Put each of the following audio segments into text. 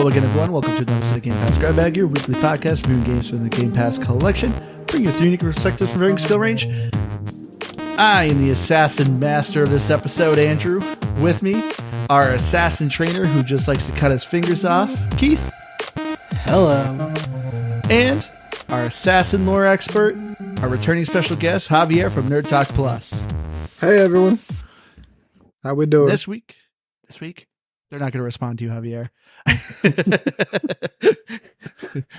again, everyone. Welcome to another episode of Game Pass Grab Bag, your weekly podcast reviewing games from the Game Pass collection, bringing you 3 unique perspectives from varying skill range. I am the assassin master of this episode, Andrew. With me, our assassin trainer who just likes to cut his fingers off, Keith. Hello. And our assassin lore expert, our returning special guest, Javier from Nerd Talk Plus. Hey, everyone. How we doing? This week, they're not going to respond to you, Javier.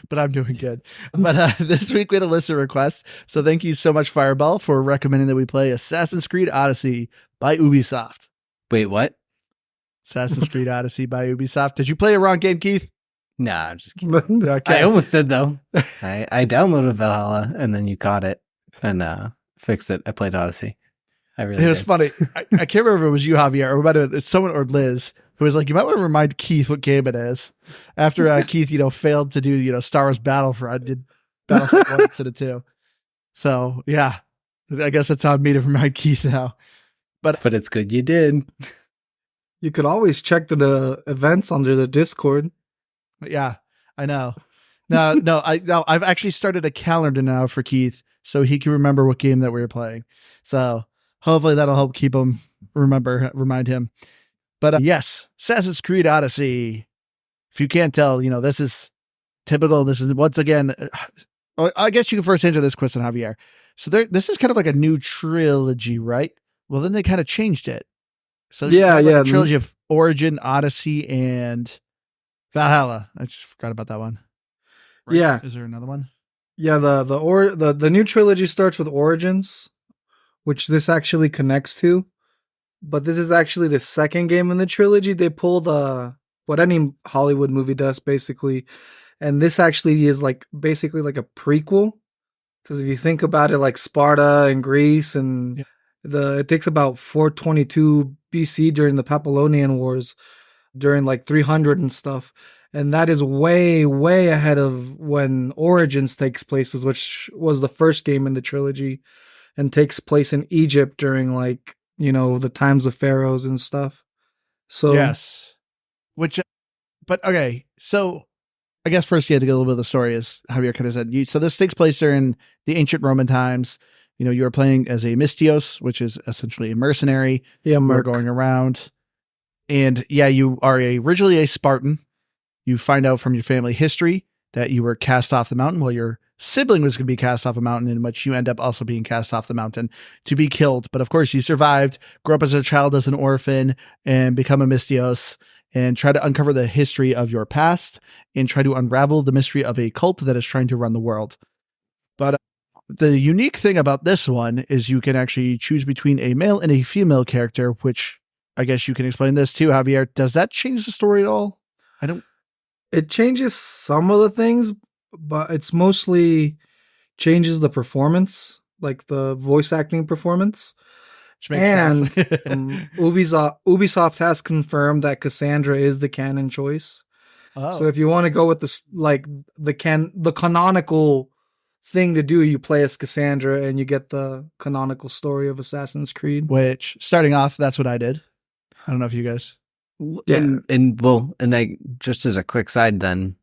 But I'm doing good. But this week we had a listener request. So thank you so much, Fireball, for recommending that we play Assassin's Creed Odyssey by Ubisoft. Wait, what? Assassin's Creed Odyssey by Ubisoft. Did you play a wrong game, Keith? Nah, I'm just kidding. Okay. I almost did, though. I downloaded Valhalla, and then you caught it and fixed it. I played Odyssey. I really It was did. funny. I can't remember if it was you, Javier, or it's someone, or Liz, who was like, you might want to remind Keith what game it is. After Keith, failed to do, Star Wars Battlefront, did Battlefront 1 instead of 2. So, yeah, I guess it's on me to remind Keith now. But it's good you did. You could always check the events under the Discord. Yeah, I know. No, I've actually started a calendar now for Keith so he can remember what game that we were playing. So hopefully that'll help keep him remind him. But yes, Assassin's Creed Odyssey. If you can't tell, this is typical. This is once again, I guess you can first answer this question, Javier. So this is kind of like a new trilogy, right? Well, then they kind of changed it. So Yeah. A trilogy of Origin, Odyssey, and Valhalla. I just forgot about that one. Right. Yeah. Is there another one? Yeah, the new trilogy starts with Origins, which this actually connects to. But this is actually the second game in the trilogy. They pulled what any Hollywood movie does, basically. And this actually is basically like a prequel. Because if you think about it, like Sparta and Greece, and it takes about 422 BC during the Papillonian Wars, during 300 and stuff. And that is way, way ahead of when Origins takes place, which was the first game in the trilogy, and takes place in Egypt during the times of pharaohs and stuff. So yes, but okay. So I guess first you had to get a little bit of the story, as Javier kind of said. So this takes place during the ancient Roman times. You are playing as a mystios, which is essentially a mercenary. Yeah, We're going around, and you are originally a Spartan. You find out from your family history that you were cast off the mountain while your sibling was going to be cast off a mountain, in which you end up also being cast off the mountain to be killed. But of course you survived, grew up as a child as an orphan, and become a mystios, and try to uncover the history of your past and try to unravel the mystery of a cult that is trying to run the world. But the unique thing about this one is you can actually choose between a male and a female character, which I guess you can explain this too, Javier. Does that change the story at all? It changes some of the things, but it's mostly changes the performance, like the voice acting performance. Which makes sense. Ubisoft has confirmed that Cassandra is the canon choice. Oh. So if you want to go with the canonical thing to do, you play as Cassandra and you get the canonical story of Assassin's Creed. Which, starting off, that's what I did. I don't know if you guys... Yeah. And I just as a quick side then,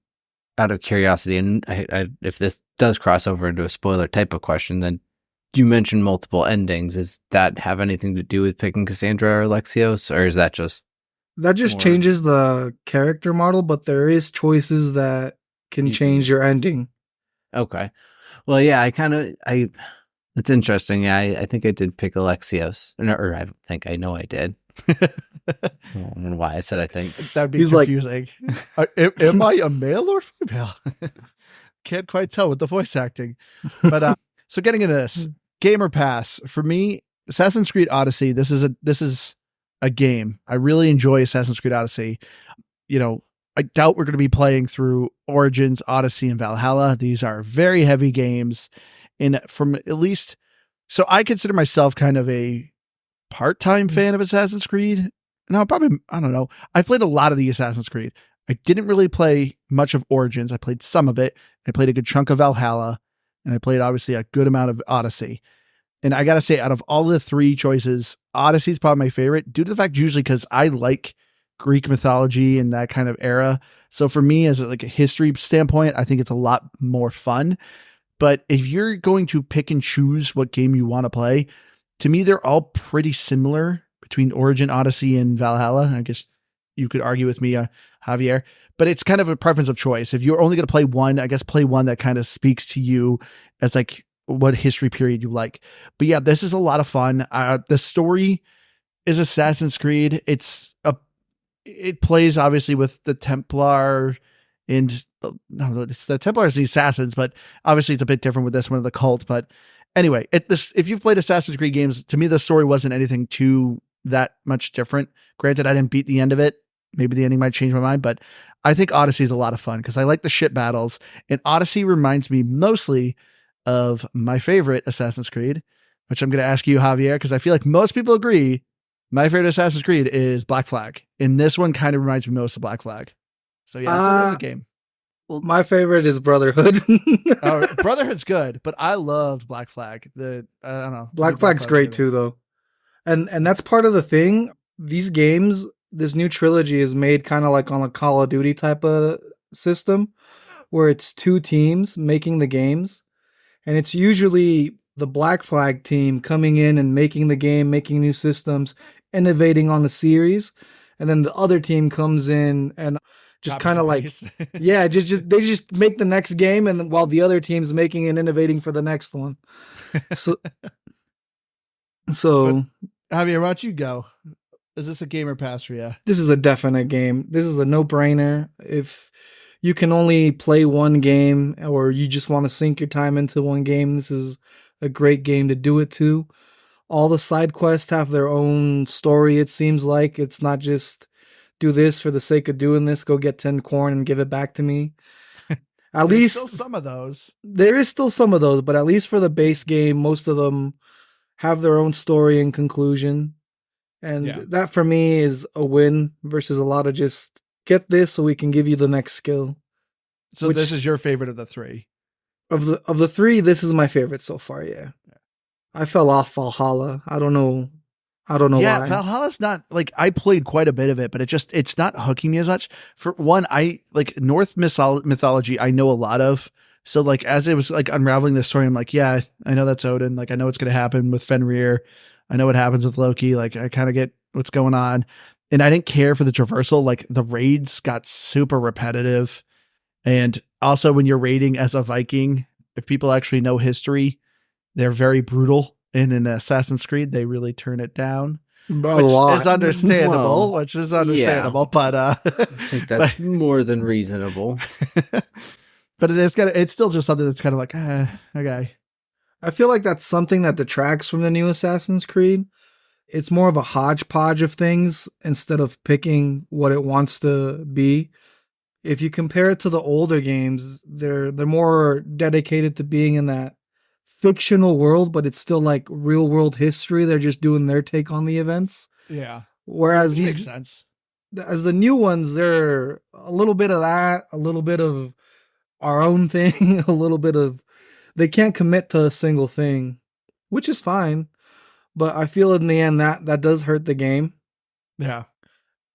out of curiosity, and I if this does cross over into a spoiler type of question, then you mentioned multiple endings. Does that have anything to do with picking Cassandra or Alexios, or is that just... That just changes the character model, but there is choices that can change your ending. Okay. Well, yeah, it's interesting. Yeah, I think I did pick Alexios. Or I know I did. I don't know why I said I think. That'd be confusing. Am I a male or female? Can't quite tell with the voice acting. But so getting into this, Gamer Pass for me, Assassin's Creed Odyssey. This is a game. I really enjoy Assassin's Creed Odyssey. I doubt we're going to be playing through Origins, Odyssey, and Valhalla. These are very heavy games, and from at least, so I consider myself kind of a part-time fan of Assassin's Creed. No, probably, I don't know. I played a lot of the Assassin's Creed. I didn't really play much of Origins. I played some of it. I played a good chunk of Valhalla, and I played obviously a good amount of Odyssey. And I got to say, out of all the 3 choices, Odyssey is probably my favorite due to the fact usually because I like Greek mythology and that kind of era. So for me, as like a history standpoint, I think it's a lot more fun. But if you're going to pick and choose what game you want to play, to me, they're all pretty similar between Origin, Odyssey, and Valhalla. I guess you could argue with me, Javier, but it's kind of a preference of choice. If you're only going to play one, I guess play one that kind of speaks to you as like what history period you like. But yeah, this is a lot of fun. The story is Assassin's Creed. It plays obviously with the Templar and no, it's the Templars and the Assassins, but obviously it's a bit different with this one of the cult. But anyway, if you've played Assassin's Creed games, to me the story wasn't anything too that much different. Granted, I didn't beat the end of it. Maybe the ending might change my mind, but I think Odyssey is a lot of fun because I like the ship battles. And Odyssey reminds me mostly of my favorite Assassin's Creed, which I'm going to ask you, Javier, because I feel like most people agree my favorite Assassin's Creed is Black Flag. And this one kind of reminds me most of Black Flag. So yeah, it's a game. Well, my favorite is Brotherhood. Brotherhood's good, but I loved Black Flag. I don't know. Black Flag's great too, though. And that's part of the thing. These games, this new trilogy is made kind of like on a Call of Duty type of system where it's 2 teams making the games. And it's usually the Black Flag team coming in and making the game, making new systems, innovating on the series. And then the other team comes in and just kind of like, yeah, they just make the next game. And while the other team's making and innovating for the next one. So Javier, why don't you go? Is this a gamer pass for you? This is a definite game. This is a no-brainer. If you can only play one game or you just want to sink your time into one game, this is a great game to do it to. All the side quests have their own story, it seems like. It's not just do this for the sake of doing this, go get 10 corn and give it back to me. At least still some of those. There is still some of those, but at least for the base game, most of them have their own story and conclusion. And that for me is a win versus a lot of just get this so we can give you the next skill. So this is your favorite of the 3? Of the 3, this is my favorite so far, yeah. I fell off Valhalla. I don't know why. Yeah, Valhalla's not like I played quite a bit of it, but it's not hooking me as much. For one, I like Norse mythology I know a lot of. So like as it was like unraveling this story, I'm like, yeah, I know that's Odin. Like I know what's gonna happen with Fenrir. I know what happens with Loki. Like I kind of get what's going on. And I didn't care for the traversal. Like the raids got super repetitive. And also when you're raiding as a Viking, if people actually know history, they're very brutal. And in Assassin's Creed, they really turn it down, which is understandable. But I think that's more than reasonable. But it's still just something that's kind of like, okay. I feel like that's something that detracts from the new Assassin's Creed. It's more of a hodgepodge of things instead of picking what it wants to be. If you compare it to the older games, they're more dedicated to being in that fictional world, but it's still like real world history. They're just doing their take on the events. Yeah. Whereas these makes sense. As the new ones, they're a little bit of that, a little bit of our own thing, a little bit of they can't commit to a single thing, which is fine. But I feel in the end that does hurt the game. Yeah.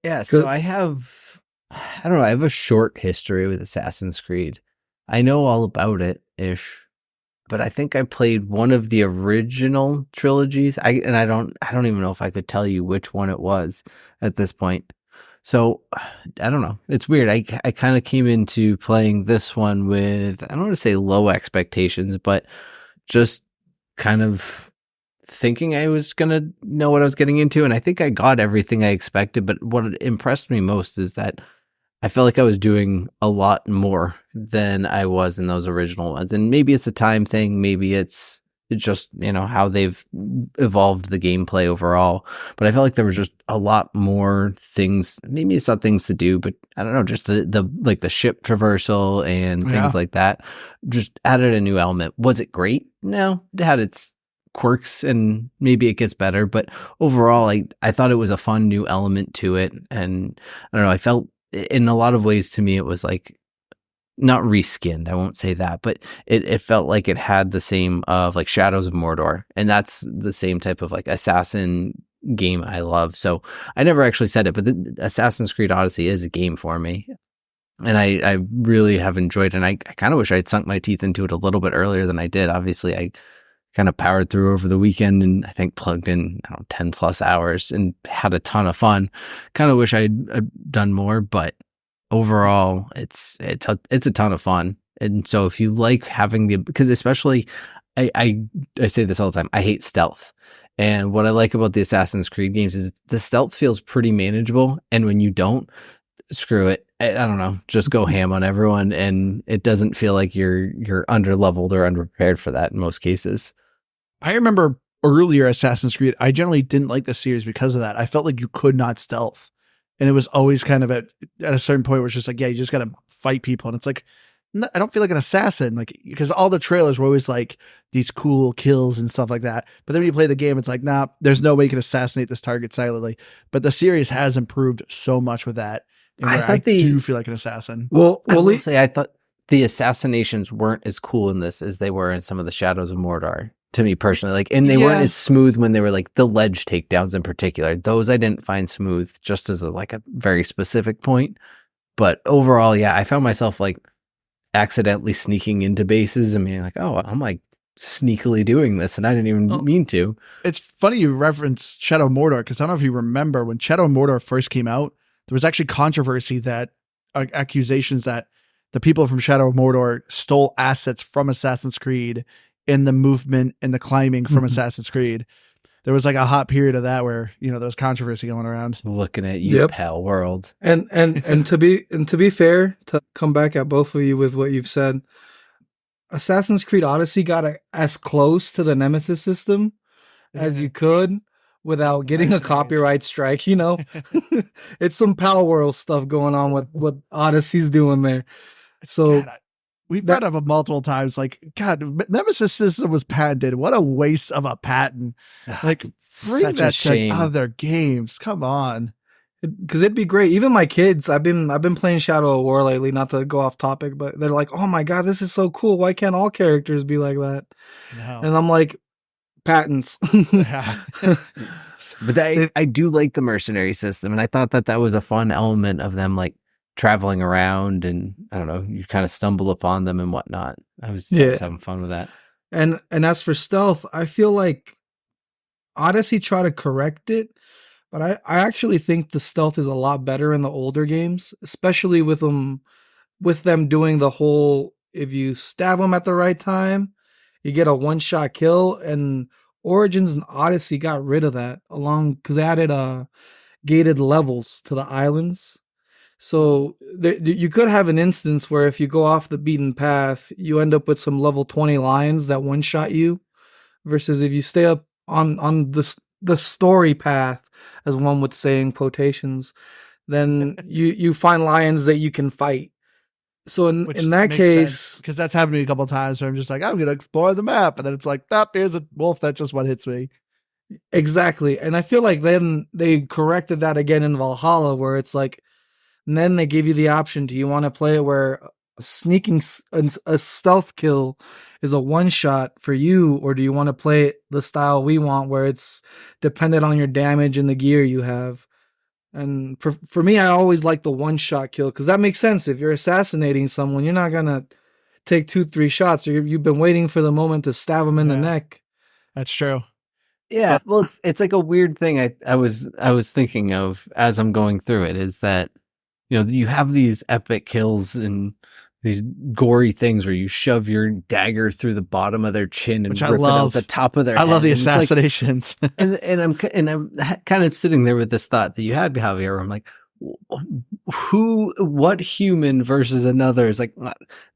Yeah. So I have a short history with Assassin's Creed. I know all about it ish. But I think I played one of the original trilogies. I don't even know if I could tell you which one it was at this point. So I don't know. It's weird. I kind of came into playing this one with, I don't want to say low expectations, but just kind of thinking I was going to know what I was getting into. And I think I got everything I expected. But what impressed me most is that I felt like I was doing a lot more than I was in those original ones. And maybe it's a time thing. Maybe it's just, how they've evolved the gameplay overall. But I felt like there was just a lot more things. Maybe it's not things to do, but I don't know, just the ship traversal and things like that just added a new element. Was it great? No, it had its quirks and maybe it gets better. But overall, I thought it was a fun new element to it. And I don't know, I felt in a lot of ways to me, it was like not reskinned. I won't say that, but it felt like it had the same of like Shadows of Mordor. And that's the same type of like assassin game I love. So I never actually said it, but the Assassin's Creed Odyssey is a game for me. And I really have enjoyed it. And I kind of wish I had sunk my teeth into it a little bit earlier than I did. Obviously, I kind of powered through over the weekend and I think plugged in 10 plus hours and had a ton of fun. Kind of wish I'd done more, but overall, it's a ton of fun. And so if you like having because especially I say this all the time, I hate stealth. And what I like about the Assassin's Creed games is the stealth feels pretty manageable. And when you don't, screw it. I don't know, just go ham on everyone. And it doesn't feel like you're under leveled or underprepared for that in most cases. I remember earlier Assassin's Creed, I generally didn't like the series because of that. I felt like you could not stealth. And it was always kind of at a certain point where it's just like, yeah, you just got to fight people. And it's like, I don't feel like an assassin, like, because all the trailers were always like these cool kills and stuff like that. But then when you play the game, it's like, nah, there's no way you can assassinate this target silently. But the series has improved so much with that. And I do feel like an assassin. Well, I will say I thought the assassinations weren't as cool in this as they were in some of the Shadows of Mordor. To me personally, like, and they weren't as smooth when they were like the ledge takedowns in particular. Those I didn't find smooth, just as a very specific point. But overall, yeah, I found myself like accidentally sneaking into bases and being like, oh, I'm like sneakily doing this, and I didn't even mean to. It's funny you reference Shadow of Mordor, because I don't know if you remember when Shadow of Mordor first came out, there was actually controversy that accusations that the people from Shadow of Mordor stole assets from Assassin's Creed in the movement and the climbing from Assassin's Creed. There was like a hot period of that where, there was controversy going around. Looking at you, pal world. And to be fair, to come back at both of you with what you've said, Assassin's Creed Odyssey got as close to the Nemesis system as you could without getting a copyright strike. It's some Power World stuff going on with what Odyssey's doing there. So we've brought up multiple times, like, God, Nemesis system was patented. What a waste of a patent. Like, bring that to other games. Come on. Because it'd be great. Even my kids, I've been playing Shadow of War lately, not to go off topic, but they're like, oh my God, this is so cool. Why can't all characters be like that? No. And I'm like, patents. But I do like the mercenary system. And I thought that was a fun element of them, like, traveling around, and I don't know, you kind of stumble upon them and whatnot. I was having fun with that. And as for stealth, I feel like Odyssey tried to correct it, but I actually think the stealth is a lot better in the older games, especially with them doing the whole, if you stab them at the right time, you get a one-shot kill. And Origins and Odyssey got rid of that because they added gated levels to the islands. So you could have an instance where if you go off the beaten path, you end up with some level 20 lions that one-shot you, versus if you stay up on the story path, as one would say in quotations, then you find lions that you can fight. So in that case, because that's happened to me a couple of times where I'm just like, I'm going to explore the map, and then it's like, here's a wolf that just one hits me. Exactly. And I feel like then they corrected that again in Valhalla, where it's like, and then they give you the option. Do you want to play it where a stealth kill is a one shot for you, or do you want to play it the style we want, where it's dependent on your damage and the gear you have? And for me, I always like the one shot kill, because that makes sense. If you're assassinating someone, you're not gonna take 2-3 shots. You've been waiting for the moment to stab them in the neck. That's true. Yeah, well, it's like a weird thing. I was thinking of as I'm going through it, is that you have these epic kills and these gory things where you shove your dagger through the bottom of their chin and rip it out the top of their head. I love the assassinations. Like, and I'm kind of sitting there with this thought that you had, Javier, where I'm like, what human versus another is like,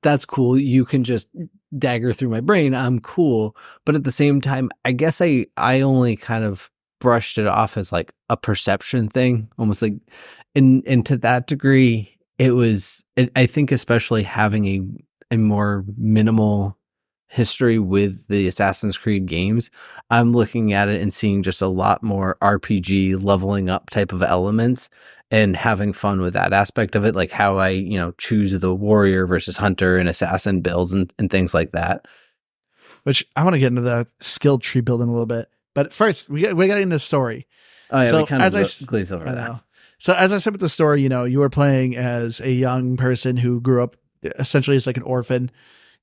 that's cool. You can just dagger through my brain. I'm cool. But at the same time, I guess I only kind of brushed it off as like a perception thing, almost like, and to that degree, I think especially having a more minimal history with the Assassin's Creed games, I'm looking at it and seeing just a lot more RPG leveling up type of elements and having fun with that aspect of it, like how I, choose the warrior versus hunter and assassin builds and things like that. Which I want to get into the skill tree building a little bit. But first, we got into the story. Oh yeah, we So kind as of glaze over I that. know. So as I said with the story, you were playing as a young person who grew up essentially as like an orphan.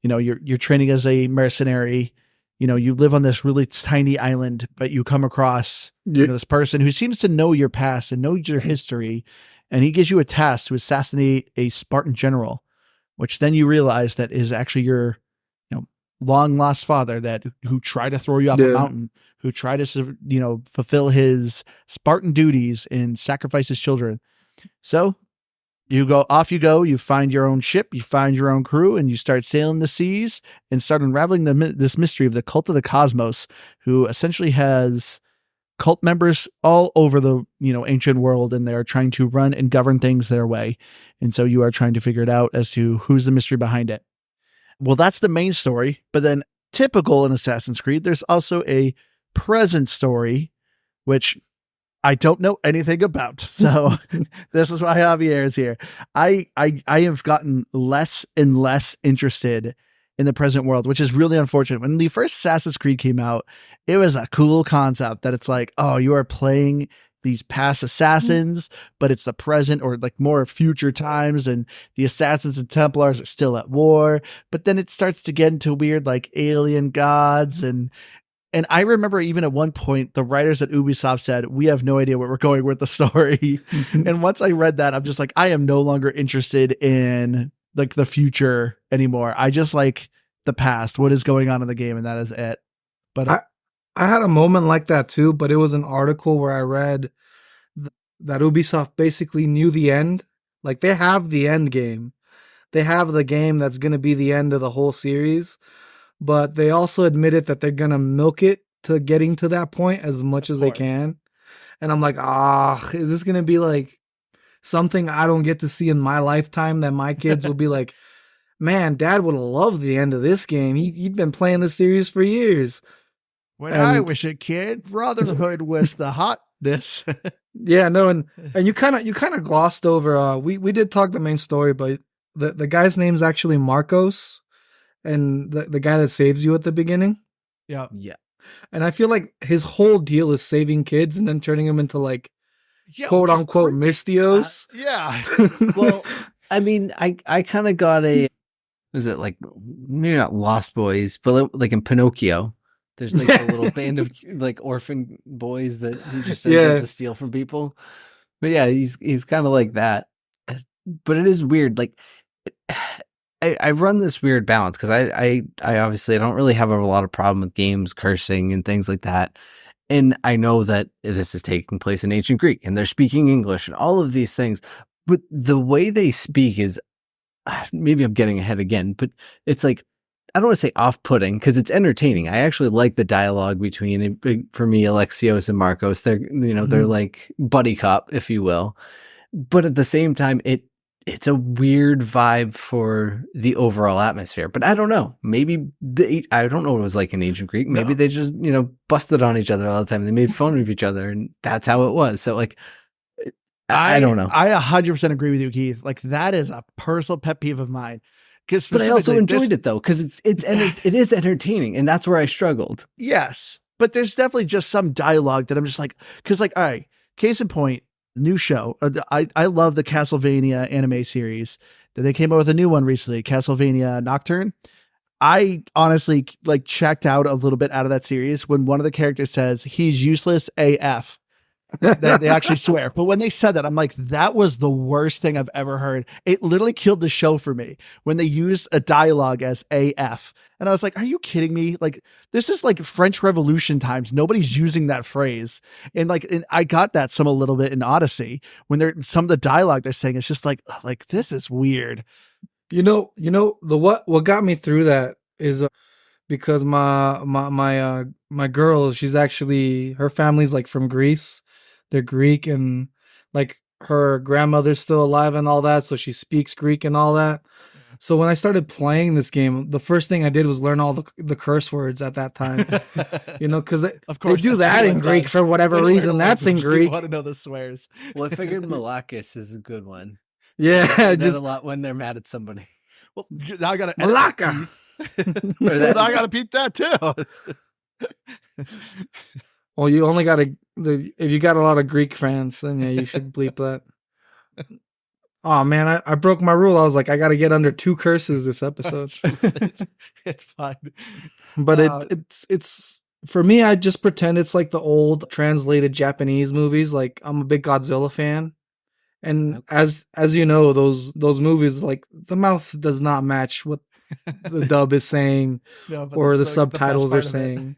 You're training as a mercenary. You live on this really tiny island, but you come across this person who seems to know your past and knows your history, and he gives you a task to assassinate a Spartan general, which then you realize that is actually your long lost father who tried to throw you off a mountain, who tried to fulfill his Spartan duties and sacrifice his children. So you go, you find your own ship, you find your own crew, and you start sailing the seas and start unraveling this mystery of the cult of the cosmos, who essentially has cult members all over the ancient world, and they're trying to run and govern things their way. And so you are trying to figure it out as to who's the mystery behind it. Well, that's the main story, but then typical in Assassin's Creed, there's also a present story, which I don't know anything about. So this is why Javier is here. I have gotten less and less interested in the present world, which is really unfortunate. When the first Assassin's Creed came out, it was a cool concept that it's like, oh, you are playing these past assassins, but it's the present or like more future times, and the assassins and Templars are still at war. But then it starts to get into weird like alien gods, and I remember even at one point the writers at Ubisoft said, we have no idea where we're going with the story. And once I read that, I'm just like, I am no longer interested in like the future anymore. I just like the past, what is going on in the game, and that is it. But I had a moment like that too, but it was an article where I read that Ubisoft basically knew the end. Like they have the end game. They have the game that's going to be the end of the whole series, but they also admitted that they're going to milk it to getting to that point as much as they can. And I'm like, is this going to be like something I don't get to see in my lifetime that my kids will be like, man, Dad would have loved the end of this game. He'd been playing this series for years. I was a kid, Brotherhood was the hotness. Yeah, no, and you kind of glossed over. We did talk the main story, but the guy's name's actually Marcos, and the guy that saves you at the beginning. Yeah. And I feel like his whole deal is saving kids and then turning them into like quote unquote Mistios. Yeah. Well, I mean, I kind of got was it like maybe not Lost Boys, but like in Pinocchio. There's like a little band of like orphan boys that he just sends out to steal from people. But yeah, he's kind of like that. But it is weird. Like I run this weird balance because I obviously I don't really have a lot of problem with games cursing and things like that. And I know that this is taking place in ancient Greek and they're speaking English and all of these things. But the way they speak is maybe I'm getting ahead again, but it's like, I don't want to say off-putting because it's entertaining. I actually like the dialogue between, for me, Alexios and Marcos. They're, they're like buddy cop, if you will. But at the same time, it's a weird vibe for the overall atmosphere. But I don't know. Maybe I don't know what it was like in ancient Greek. Maybe they just, busted on each other all the time. They made fun of each other, and that's how it was. So like, I don't know. I 100% agree with you, Keith. Like that is a personal pet peeve of mine. But I also enjoyed it though, because it is entertaining, and that's where I struggled. Yes, but there's definitely just some dialogue that I'm just like, because like, all right, case in point, new show. I love the Castlevania anime series. They came out with a new one recently, Castlevania Nocturne. I honestly like checked out a little bit out of that series when one of the characters says he's useless AF. They actually swear. But when they said that, I'm like, that was the worst thing I've ever heard. It literally killed the show for me when they used a dialogue as AF. And I was like, are you kidding me? Like, this is like French Revolution times. Nobody's using that phrase. And I got that a little bit in Odyssey when some of the dialogue they're saying, it's just like this is weird. What got me through that is because my girl, she's actually, her family's like from Greece. They're Greek, and like her grandmother's still alive and all that, so she speaks Greek and all that. So when I started playing this game, the first thing I did was learn all the curse words at that time. Because they do that in Greek for whatever reason. That's in Greek. I want to know the swears. Well, I figured Malakis is a good one. Yeah, just a lot when they're mad at somebody. Well, now I gotta Malaka. I gotta beat that too. Well, you only got if you got a lot of Greek fans, then yeah, you should bleep that. Oh man, I broke my rule. I was like, I got to get under 2 curses this episode. It's fine. But it's for me. I just pretend it's like the old translated Japanese movies. Like I'm a big Godzilla fan, and as you know, those movies, like the mouth does not match what the dub is saying or the subtitles are saying.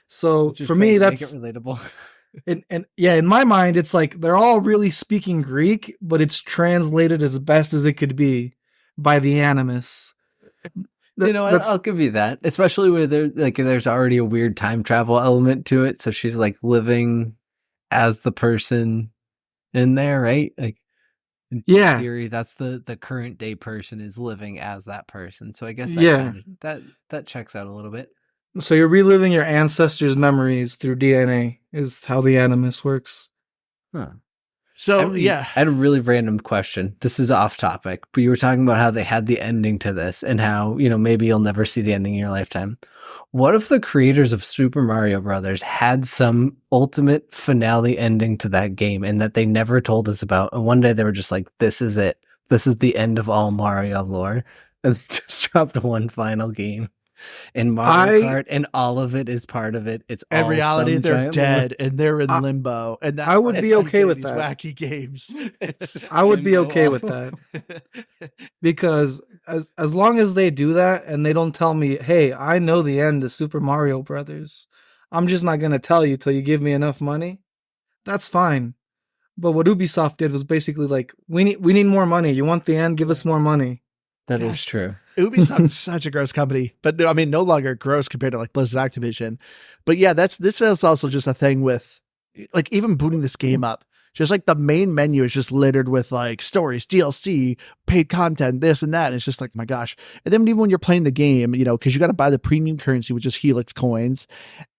So for me, that's make it relatable. and yeah, in my mind, it's like they're all really speaking Greek, but it's translated as best as it could be by the animus. I'll give you that, especially where there's already a weird time travel element to it. So she's like living as the person in there, right? Like, in theory, that's the current day person is living as that person. So I guess that checks out a little bit. So you're reliving your ancestors' memories through DNA is how the animus works. Huh. So, I had a really random question. This is off topic, but you were talking about how they had the ending to this and how, maybe you'll never see the ending in your lifetime. What if the creators of Super Mario Brothers had some ultimate finale ending to that game and that they never told us about? And one day they were just like, this is it. This is the end of all Mario lore. And just dropped one final game. And Mario Kart, and all of it is part of it. It's in all reality they're dead and they're in limbo. And I would be okay with that. Wacky games. It's just I would be okay with that because as long as they do that and they don't tell me, hey, I know the end of Super Mario Brothers, I'm just not gonna tell you till you give me enough money. That's fine. But what Ubisoft did was basically like, we need more money. You want the end? Give us more money. That is true. Ubisoft is such a gross company, but I mean, no longer gross compared to like Blizzard Activision. But yeah, this is also just a thing with like even booting this game up. Just like the main menu is just littered with like stories, DLC, paid content, this and that. And it's just like, my gosh. And then even when you're playing the game, because you got to buy the premium currency, which is Helix coins,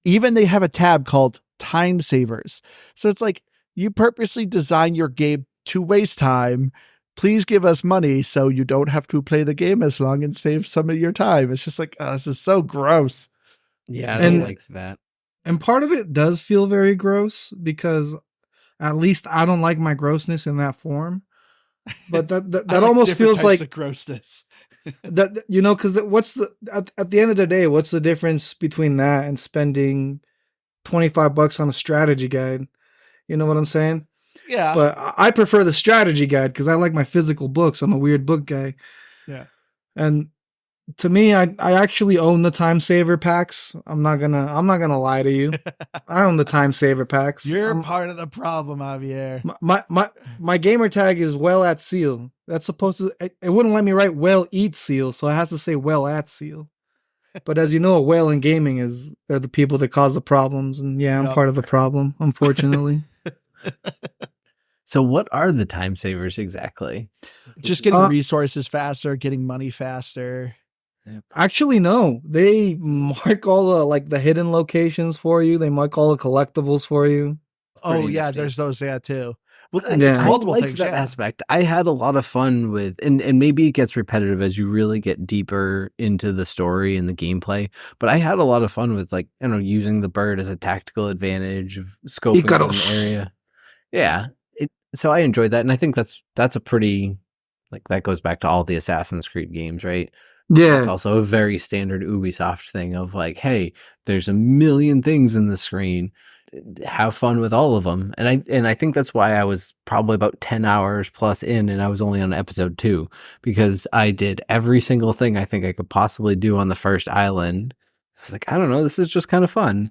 even they have a tab called time savers. So it's like you purposely design your game to waste time. Please give us money so you don't have to play the game as long and save some of your time. It's just like, oh, this is so gross. Yeah, I don't like that. And part of it does feel very gross because at least I don't like my grossness in that form. But that almost feels like grossness. that, because what's at the end of the day, what's the difference between that and spending $25 on a strategy guide? You know what I'm saying? Yeah. But I prefer the strategy guide because I like my physical books. I'm a weird book guy. Yeah. And to me, I actually own the time saver packs. I'm not gonna lie to you. I own the time saver packs. You're part of the problem, Javier. My gamer tag is well at seal. That's supposed to it wouldn't let me write well eat seal, so it has to say well at seal. But as you know, a whale in gaming they're the people that cause the problems, and yeah, I'm part of the problem, unfortunately. So what are the time savers exactly? Just getting resources faster, getting money faster. Actually, no. They mark all the hidden locations for you. They mark all the collectibles for you. Oh yeah, there's those too. Well, multiple things. That aspect. I had a lot of fun with, and maybe it gets repetitive as you really get deeper into the story and the gameplay. But I had a lot of fun with using the bird as a tactical advantage of scoping an area. Yeah. So I enjoyed that, and I think that's a pretty that goes back to all the Assassin's Creed games, right? Yeah. It's also a very standard Ubisoft thing of like, hey, there's a million things in the screen. Have fun with all of them. And I think that's why I was probably about 10 hours plus in, and I was only on episode 2 because I did every single thing I think I could possibly do on the first island. It's like, I don't know, this is just kind of fun.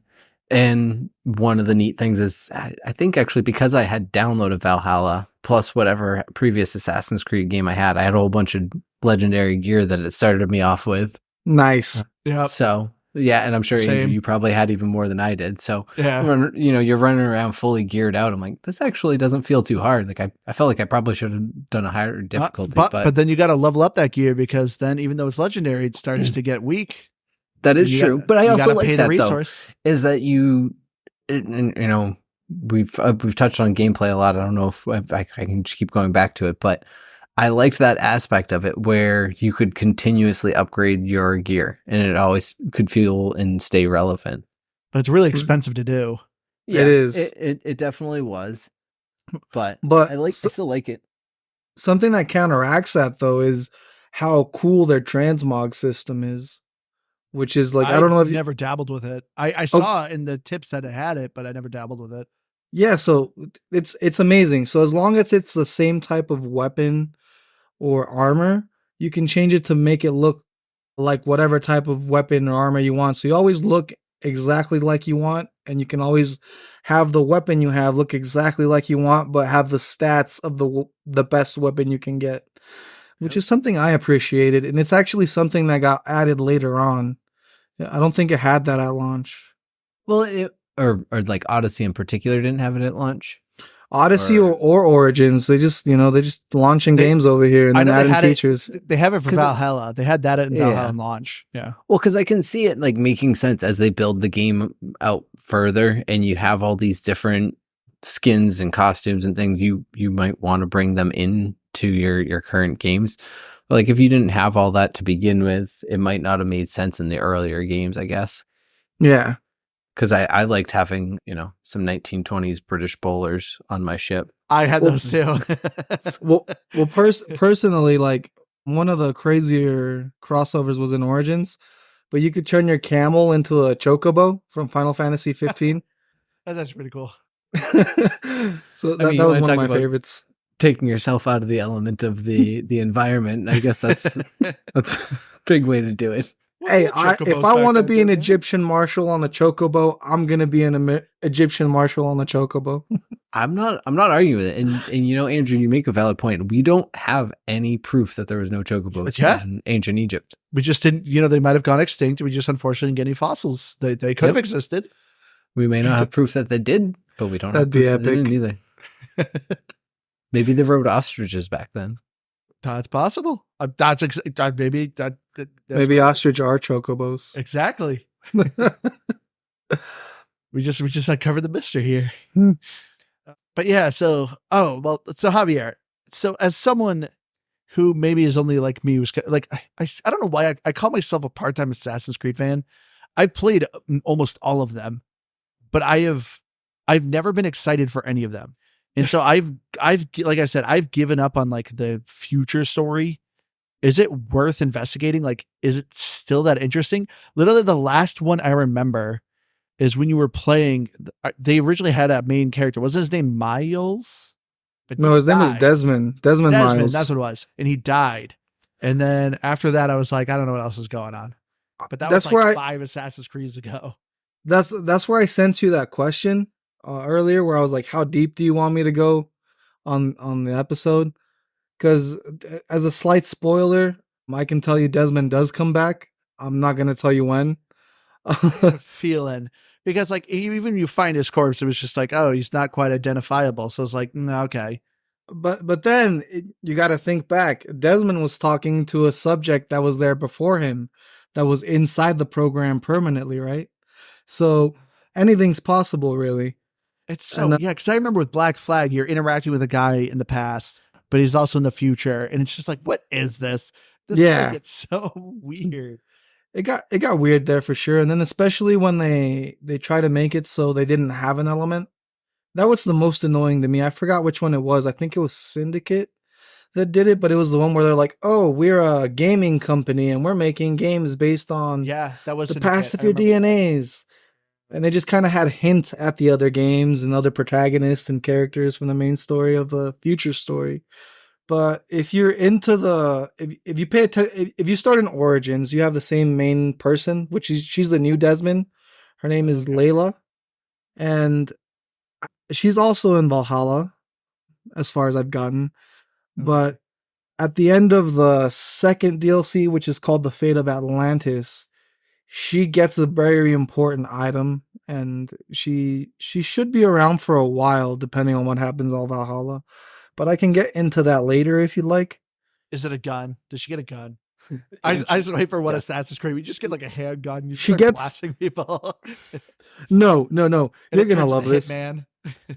And one of the neat things is I think actually because I had downloaded Valhalla plus whatever previous Assassin's Creed game I had a whole bunch of legendary gear that it started me off with. Nice. Yeah. So yeah, and I'm sure Andrew, you probably had even more than I did. So yeah, you're running around fully geared out. I'm like, this actually doesn't feel too hard. Like I felt like I probably should have done a higher difficulty. But then you got to level up that gear because then even though it's legendary, it starts to get weak. That is true, but I also like that resource. Though, is that we've touched on gameplay a lot. I don't know if I can just keep going back to it, but I liked that aspect of it where you could continuously upgrade your gear and it always could feel and stay relevant. But it's really expensive to do. Yeah, It is. It definitely was, but But I still like it. something that counteracts that though is how cool their transmog system is, which is like I don't I've know if you, never dabbled with it. I oh saw in the tips that it had it, but I never dabbled with it. yeah, so it's amazing. So as long as it's the same type of weapon or armor, you can change it to make it look like whatever type of weapon or armor you want. So you always look exactly like you want, and you can always have the weapon you have look exactly like you want, but have the stats of the best weapon you can get, which is something I appreciated, and it's actually something that got added later on. I don't think it had that at launch. Well, or like Odyssey in particular didn't have it at launch. Odyssey or Origins, they just launching games over here and I then know adding features. They have it for Valhalla. They had that in Valhalla in launch. Yeah. Well, because I can see it like making sense as they build the game out further, and you have all these different skins and costumes and things. You might want to bring them into your current games. Like if you didn't have all that to begin with, it might not have made sense in the earlier games, I guess. Yeah. Because I liked having, some 1920s British bowlers on my ship. I had those too. Personally, like one of the crazier crossovers was in Origins, but you could turn your camel into a chocobo from Final Fantasy 15. That's actually pretty cool. So that was one of my favorites. Taking yourself out of the element of the environment. I guess that's a big way to do it. Hey, if I want to be an Egyptian marshal on a chocobo, I'm gonna be an Egyptian marshal on a chocobo. I'm not arguing with it, and Andrew, you make a valid point. We don't have any proof that there was no chocobos in ancient Egypt. We just didn't. They might have gone extinct. We just unfortunately didn't get any fossils. They could have existed. We may not have proof that they did, but we don't have proof that they didn't either. Maybe they rode ostriches back then. That's possible. Maybe ostrich are chocobos. Exactly. we just uncovered the mystery here. But yeah, so Javier, so as someone who maybe is only like me, was like I don't know why I call myself a part-time Assassin's Creed fan. I've played almost all of them, but I've never been excited for any of them. And so I've like I said, I've given up on like the future story. Is it worth investigating? Like, is it still that interesting? Literally the last one I remember is when you were playing, they originally had a main character. Was his name Miles? But no, his name was Desmond. Desmond Miles. That's what it was. And he died. And then after that, I was like, I don't know what else is going on. But that's was like 5 Assassin's Creeds ago. That's where I sent you that question earlier, where I was like, how deep do you want me to go on the episode? Because as a slight spoiler, I can tell you Desmond does come back. I'm not going to tell you when. Feeling. Because like even you find his corpse, it was just like, oh, he's not quite identifiable. So it's like, okay. But then you got to think back. Desmond was talking to a subject that was there before him, that was inside the program permanently, right? So anything's possible, really. It's so because I remember with Black Flag, you're interacting with a guy in the past, but he's also in the future, and it's just like, what is this? This gets so weird. It got weird there for sure, and then especially when they try to make it so they didn't have an element. That was the most annoying to me. I forgot which one it was. I think it was Syndicate that did it, but it was the one where they're like, "Oh, we're a gaming company and we're making games based on that was the past of your DNAs." And they just kind of had hints at the other games and other protagonists and characters from the main story of the future story. But if you're into if you pay attention, if you start in Origins, you have the same main person, which is she's the new Desmond. Her name is Layla, and she's also in Valhalla, as far as I've gotten. But at the end of the second DLC, which is called The Fate of Atlantis, she gets a very important item, and she should be around for a while, depending on what happens on Valhalla. But I can get into that later if you'd like. Is it a gun? Does she get a gun? I just wait for what Assassin's Creed. We just get like a handgun. She gets blasting people. No. You're gonna love this, man.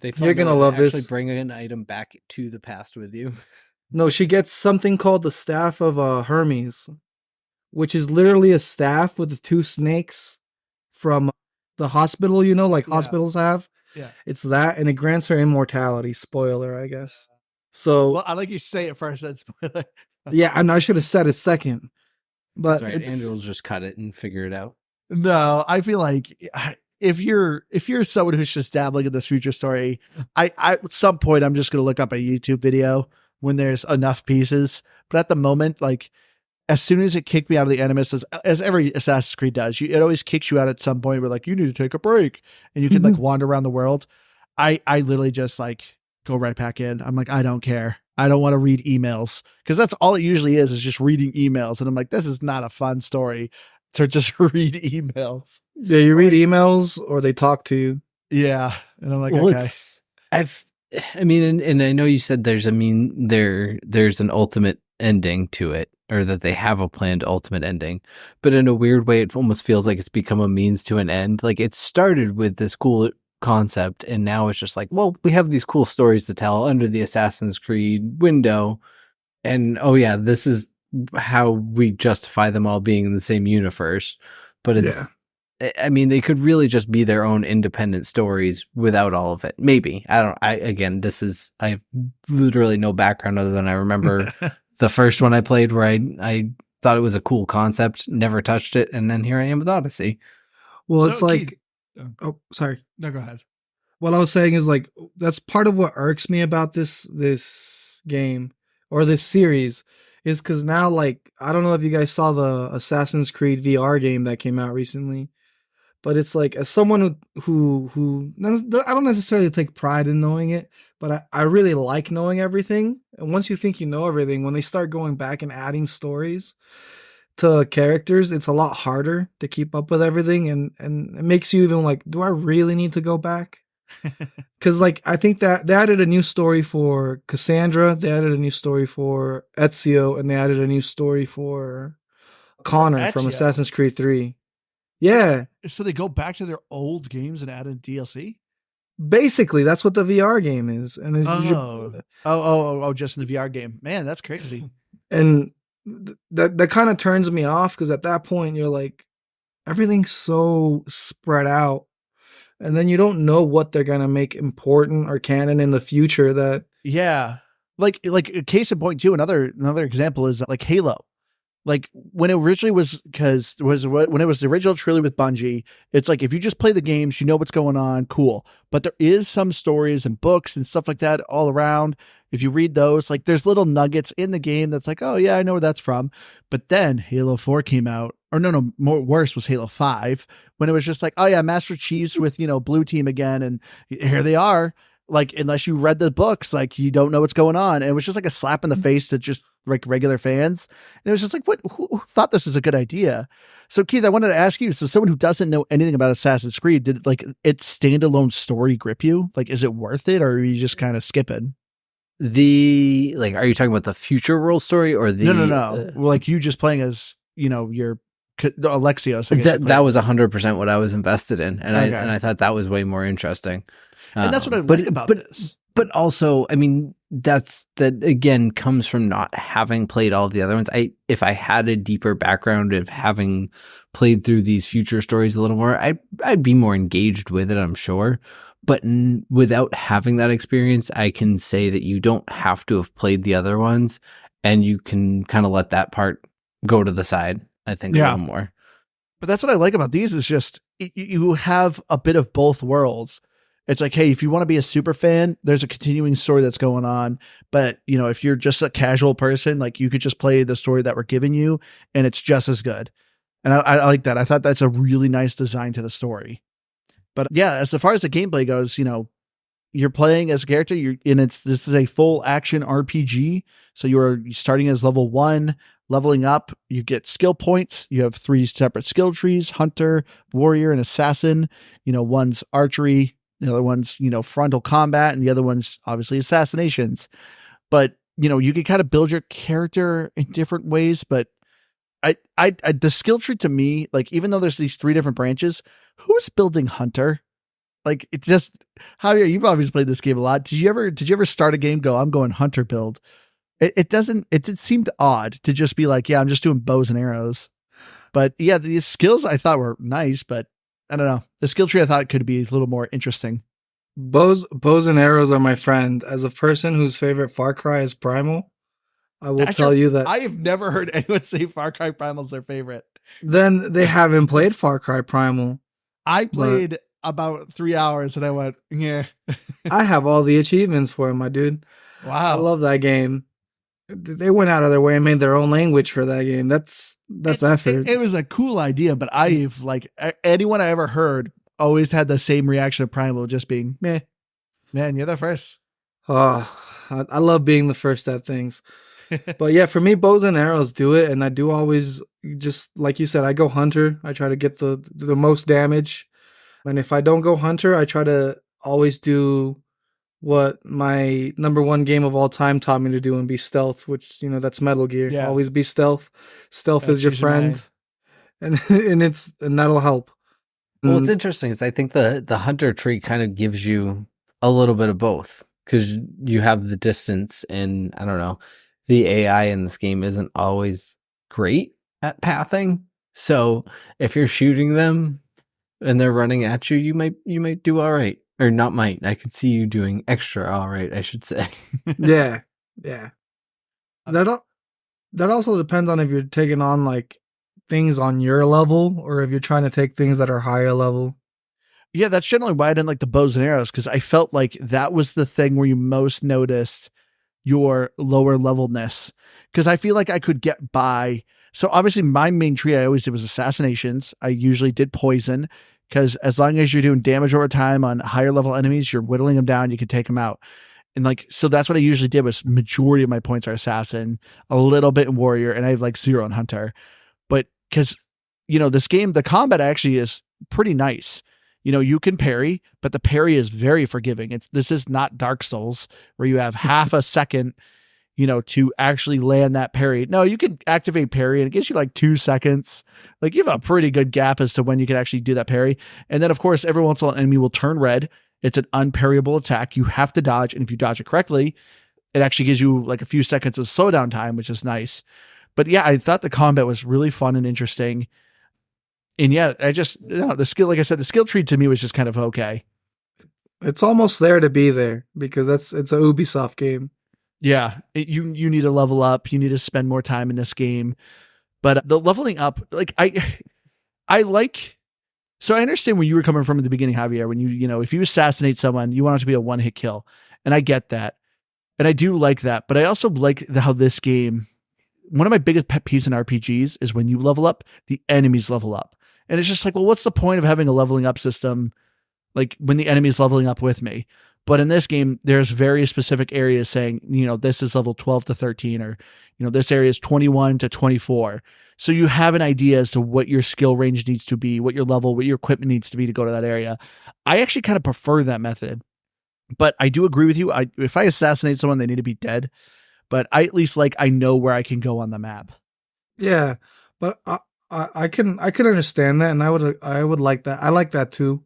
You're gonna love this. Actually, bring an item back to the past with you. No, she gets something called the Staff of Hermes, which is literally a staff with the 2 snakes from the hospital. Like hospitals have. Yeah. It's that, and it grants her immortality. Spoiler, I guess. So Well, I like you say it first. That's spoiler. yeah, and I should have said it second. But That's right. Andrew will just cut it and figure it out. No, I feel like if you're someone who's just dabbling in this future story, I at some point I'm just gonna look up a YouTube video when there's enough pieces. But at the moment, like as soon as it kicked me out of the Animus, as every Assassin's Creed does, it always kicks you out at some point where like you need to take a break and you can like wander around the world. I literally just like go right back in. I'm like, I don't care. I don't want to read emails because that's all it usually is just reading emails. And I'm like, this is not a fun story to just read emails. Yeah, you read emails or they talk to you. Yeah. And I'm like, Well, okay. I mean, and I know you said there's an ultimate ending to it, or that they have a planned ultimate ending, but in a weird way, it almost feels like it's become a means to an end. Like it started with this cool concept, and now it's just like, well, we have these cool stories to tell under the Assassin's Creed window, and oh yeah, this is how we justify them all being in the same universe. But it's, I mean, they could really just be their own independent stories without all of it. Maybe. I have literally no background other than I remember the first one I played where I thought it was a cool concept, never touched it, and then here I am with Odyssey. Well, So, it's like, Keith, oh, sorry. No, go ahead. What I was saying is like, that's part of what irks me about this game or this series is because now, like, I don't know if you guys saw the Assassin's Creed VR game that came out recently, but it's like, as someone who I don't necessarily take pride in knowing it, but I really like knowing everything. And once you think you know everything, when they start going back and adding stories to characters, it's a lot harder to keep up with everything, and it makes you even like, do I really need to go back? Because like I think that they added a new story for Cassandra, they added a new story for Ezio, and they added a new story for Connor from Ezio? Assassin's Creed 3. Yeah, So they go back to their old games and add in DLC? basically that's what the VR game is, and Just in the VR game. Man, that's crazy. and that kind of turns me off because at that point you're like, everything's so spread out, and then you don't know what they're gonna make important or canon in the future. That Yeah. Like a case in point too, another example is like Halo. Like when it originally when it was the original trilogy with Bungie, it's like if you just play the games, you know what's going on, cool. But there is some stories and books and stuff like that all around. If you read those, like there's little nuggets in the game that's like, oh yeah, I know where that's from. But then Halo 4 came out, or worse was Halo 5, when it was just like, oh yeah, Master Chief's with, Blue Team again, and here they are. Like, unless you read the books, like you don't know what's going on. And it was just like a slap in the face to just like regular fans. And it was just like, who thought this was a good idea? So Keith, I wanted to ask you, so someone who doesn't know anything about Assassin's Creed, did like its standalone story grip you? Like, is it worth it, or are you just kind of skipping? Are you talking about the future world story or the? No. Well, like you just playing as, your Alexios. That was 100% what I was invested in. And Okay. I thought that was way more interesting. And that's what I like about this. But also, I mean, that again comes from not having played all of the other ones. If I had a deeper background of having played through these future stories a little more, I'd be more engaged with it, I'm sure. But without having that experience, I can say that you don't have to have played the other ones, and you can kind of let that part go to the side, I think, a little more. But that's what I like about these is just you have a bit of both worlds. It's like, hey, if you want to be a super fan, there's a continuing story that's going on. But, if you're just a casual person, like you could just play the story that we're giving you and it's just as good. And I like that. I thought that's a really nice design to the story. But yeah, as far as the gameplay goes, you're playing as a character, this is a full action RPG. So you're starting as level 1, leveling up, you get skill points. You have 3 separate skill trees: hunter, warrior, and assassin. One's archery, the other one's, frontal combat, and the other one's obviously assassinations. But, you can kind of build your character in different ways. But the skill tree to me, like, even though there's these 3 different branches, who's building hunter? Like, it just, Javier, you've obviously played this game a lot. Did you ever start a game, I'm going hunter build? It seemed odd to just be like, yeah, I'm just doing bows and arrows. But yeah, these skills I thought were nice, but I don't know. The skill tree I thought could be a little more interesting. Bows and arrows are my friend. As a person whose favorite Far Cry is Primal, I will tell you that. I have never heard anyone say Far Cry Primal's their favorite. Then they haven't played Far Cry Primal. I played about 3 hours and I went, yeah. I have all the achievements for it, my dude. Wow. I love that game. They went out of their way and made their own language for that game. That's effort. It was a cool idea, but I've like anyone I ever heard always had the same reaction to Primal, just being meh. Man, you're the first. Oh, I love being the first at things. But yeah, for me, bows and arrows do it, and I do always, just like you said, I go hunter. I try to get the most damage, and if I don't go hunter, I try to always do what my number one game of all time taught me to do and be stealth, which, that's Metal Gear. Yeah. Always be stealth. Stealth is your friend. And that'll help. Well, what's interesting is I think the hunter tree kind of gives you a little bit of both, because you have the distance, and I don't know, the AI in this game isn't always great at pathing. So if you're shooting them and they're running at you, you might do all right. Or not might. I could see you doing extra all right, I should say. Yeah. That also depends on if you're taking on like things on your level or if you're trying to take things that are higher level. Yeah, that's generally why I didn't like the bows and arrows, because I felt like that was the thing where you most noticed your lower levelness. Because I feel like I could get by. So obviously my main tree I always did was assassinations. I usually did poison, because as long as you're doing damage over time on higher level enemies, you're whittling them down, you can take them out. And like, so that's what I usually did. Was majority of my points are assassin, a little bit in warrior, and I have like 0 in hunter. But because, this game, the combat actually is pretty nice. You can parry, but the parry is very forgiving. This is not Dark Souls where you have half a second, to actually land that parry. No, you can activate parry and it gives you like 2 seconds. Like you have a pretty good gap as to when you can actually do that parry. And then of course, every once in a while, an enemy will turn red. It's an unparryable attack. You have to dodge. And if you dodge it correctly, it actually gives you like a few seconds of slowdown time, which is nice. But yeah, I thought the combat was really fun and interesting. And yeah, the skill, like I said, the skill tree to me was just kind of okay. It's almost there to be there because it's a Ubisoft game. Yeah, you need to level up. You need to spend more time in this game. But the leveling up, like I like. So I understand where you were coming from at the beginning, Javier. When if you assassinate someone, you want it to be a one-hit kill, and I get that, and I do like that. But I also like how this game. One of my biggest pet peeves in RPGs is when you level up, the enemies level up, and it's just like, well, what's the point of having a leveling up system? Like when the enemy's leveling up with me. But in this game, there's very specific areas saying, this is level 12 to 13, or, this area is 21 to 24. So you have an idea as to what your skill range needs to be, what your level, what your equipment needs to be to go to that area. I actually kind of prefer that method, but I do agree with you. If I assassinate someone, they need to be dead, but I at least I know where I can go on the map. Yeah, but I can understand that. And I would like that. I like that too.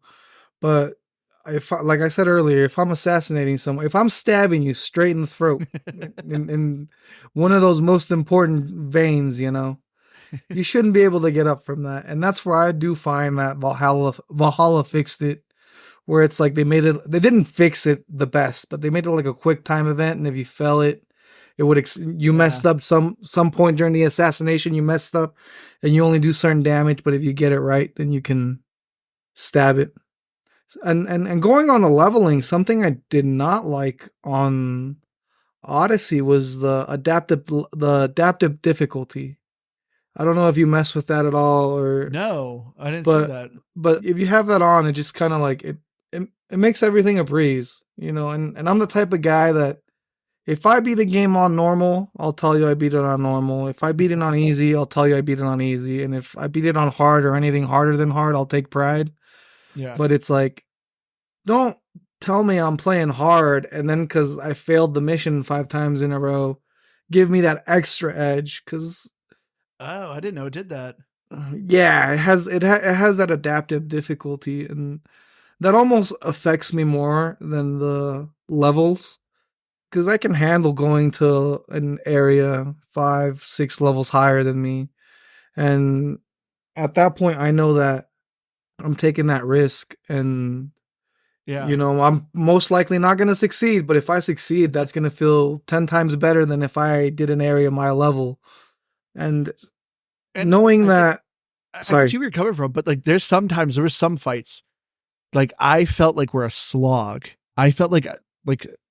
But like I said earlier, if I'm assassinating someone, if I'm stabbing you straight in the throat in one of those most important veins, you shouldn't be able to get up from that. And that's where I do find that Valhalla fixed it, where it's like they didn't fix it the best, but they made it like a quick time event. And if you fell it would, messed up some point during the assassination, you messed up and you only do certain damage. But if you get it right, then you can stab it. And going on the leveling, something I did not like on Odyssey was the adaptive difficulty. I don't know if you mess with that at all or no, I didn't see that. But if you have that on, it just kind of like it makes everything a breeze, and I'm the type of guy that if I beat a game on normal, I'll tell you I beat it on normal. If I beat it on easy, I'll tell you I beat it on easy. And if I beat it on hard or anything harder than hard, I'll take pride. Yeah. But it's like, don't tell me I'm playing hard and then because I failed the mission 5 times in a row, give me that extra edge. Because I didn't know it did that. Yeah, it has that adaptive difficulty, and that almost affects me more than the levels. Because I can handle going to an area 5-6 levels higher than me, and at that point I know that I'm taking that risk, and Yeah. You know, I'm most likely not going to succeed, but if I succeed, that's going to feel 10 times better than if I did an area my level. And knowing that, I can sorry. see where you're coming from, but like there was some fights like I felt like we're a slog. I felt like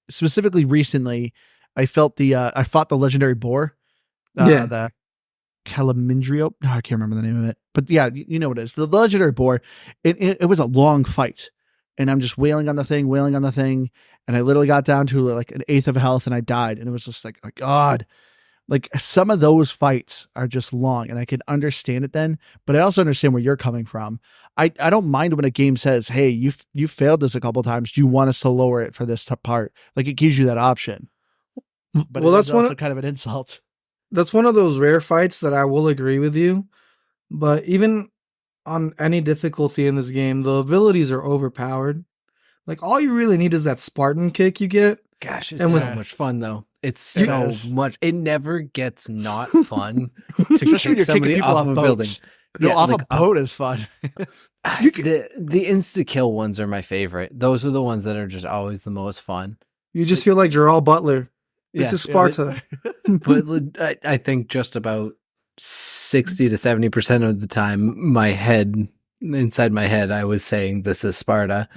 specifically recently, I felt I fought the legendary boar, the Calamindrio. No, I can't remember the name of it, but yeah, you know what it is. The legendary boar. It was a long fight, and I'm just wailing on the thing, and I literally got down to like an eighth of health, and I died, and it was just like, oh God. Like some of those fights are just long, and I can understand it then, but I also understand where you're coming from. I don't mind when a game says, "Hey, you failed this a couple times. Do you want us to lower it for this part?" Like it gives you that option. But well, that's also kind of an insult. That's one of those rare fights that I will agree with you. But even on any difficulty in this game, the abilities are overpowered. Like all you really need is that Spartan kick you get. Gosh, it's so much fun though. It's so much. It never gets not fun to kick somebody off of a building. No, off a boat is fun. The insta kill ones are my favorite. Those are the ones that are just always the most fun. You just feel like Gerald Butler. This is Sparta. But I think just about 60 to 70% of the time, inside my head, I was saying this is Sparta.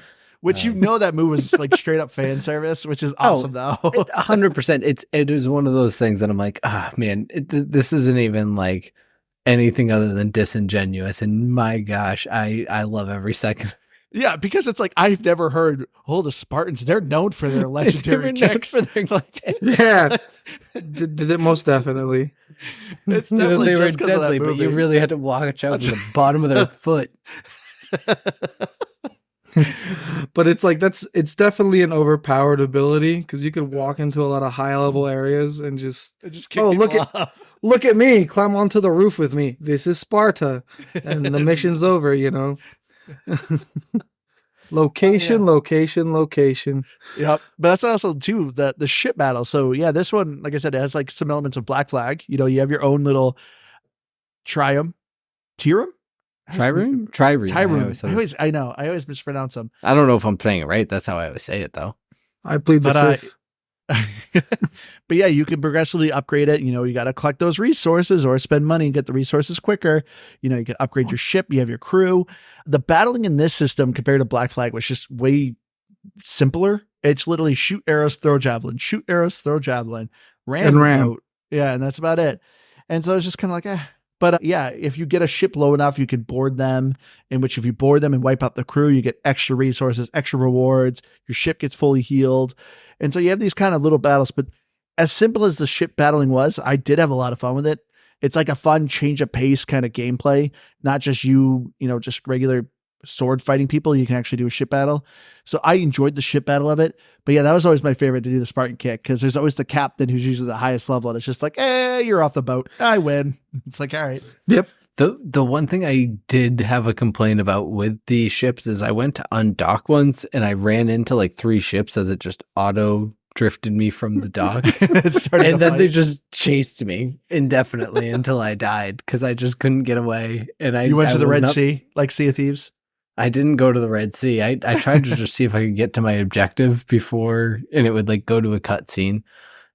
Which that move was like straight up fan service, which is awesome though. 100%. It is one of those things that I'm like, man, this isn't even like anything other than disingenuous. And my gosh, I love every second. Yeah, because it's like I've never heard. Oh, the Spartans, they're known for their legendary kicks. Yeah, most definitely. It's definitely they were deadly, but you really had to watch out for the bottom of their foot. But it's like it's definitely an overpowered ability because you could walk into a lot of high level areas and just kick look at me, climb onto the roof with me. This is Sparta, and the mission's over. You know, location. Yep, but that's also too the ship battle. So yeah, this one, like I said, it has like some elements of Black Flag. You know, you have your own little trireme. Trireme. I know. I always mispronounce them. I don't know if I'm playing it right. That's how I always say it, though. I plead the fifth. But yeah, you can progressively upgrade it. You know, you got to collect those resources or spend money and get the resources quicker. You know, you can upgrade your ship. You have your crew. The battling in this system compared to Black Flag was just way simpler. It's literally shoot arrows, throw javelin, shoot arrows, throw javelin, ram. Yeah, and that's about it. And so it's just kind of like, But yeah, if you get a ship low enough, you can board them, in which if you board them and wipe out the crew, you get extra resources, extra rewards, your ship gets fully healed. And so you have these kind of little battles, but as simple as the ship battling was, I did have a lot of fun with it. It's like a fun change of pace kind of gameplay, not just just regular sword fighting people. You can actually do a ship battle. So I enjoyed the ship battle of it. But yeah, that was always my favorite to do the Spartan kick because there's always the captain who's usually the highest level. And it's just like, you're off the boat. I win. It's like, all right. Yep. The one thing I did have a complaint about with the ships is I went to undock once and I ran into like 3 ships as it just auto drifted me from the dock. And then they just chased me indefinitely until I died because I just couldn't get away. And you went to the Red Sea, like Sea of Thieves? I didn't go to the Red Sea. I tried to just see if I could get to my objective before, and it would like go to a cutscene.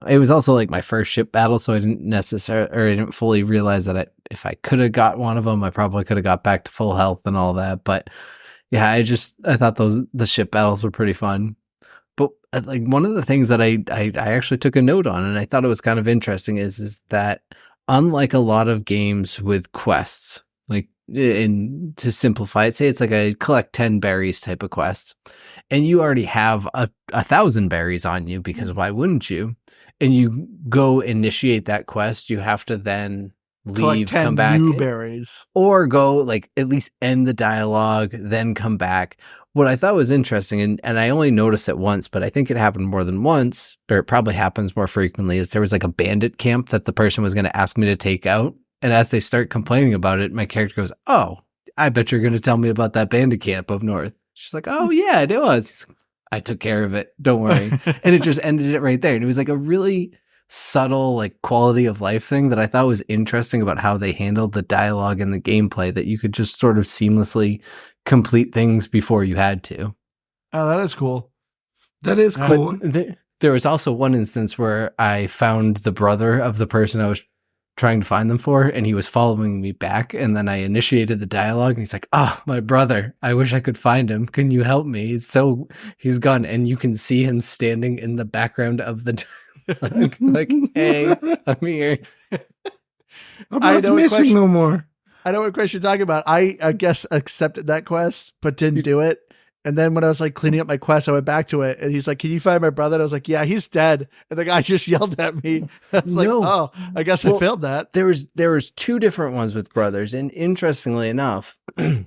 It was also like my first ship battle, so I didn't fully realize that if I could have got one of them, I probably could have got back to full health and all that. But yeah, I thought the ship battles were pretty fun. But like one of the things that I actually took a note on, and I thought it was kind of interesting, is that unlike a lot of games with quests, like to simplify it, say it's like a collect 10 berries type of quest, and you already have 1,000 berries on you because why wouldn't you? And you go initiate that quest, you have to then leave, come back, new berries, or go like at least end the dialogue, then come back. What I thought was interesting, and I only noticed it once, but I think it happened more than once, or it probably happens more frequently, is there was like a bandit camp that the person was going to ask me to take out. And as they start complaining about it, my character goes, "Oh, I bet you're going to tell me about that bandit camp up north." She's like, "Oh, yeah, it was. I took care of it. Don't worry." And it just ended it right there. And it was like a really subtle, like quality of life thing that I thought was interesting about how they handled the dialogue and the gameplay, that you could just sort of seamlessly complete things before you had to. Oh, that is cool. That is cool. But there was also one instance where I found the brother of the person I was trying to find them for, and he was following me back. And then I initiated the dialogue, and he's like, "Oh, my brother! I wish I could find him. Can you help me? He's gone." And you can see him standing in the background of the dialogue, like, "Hey, I'm here." I'm not missing no more. I know what quest you're talking about. I guess accepted that quest, but didn't do it. And then when I was like cleaning up my quest, I went back to it, and he's like, "Can you find my brother?" And I was like, "Yeah, he's dead." And the guy just yelled at me. I was like, "Oh, I guess I failed that." There was two different ones with brothers, and interestingly enough, the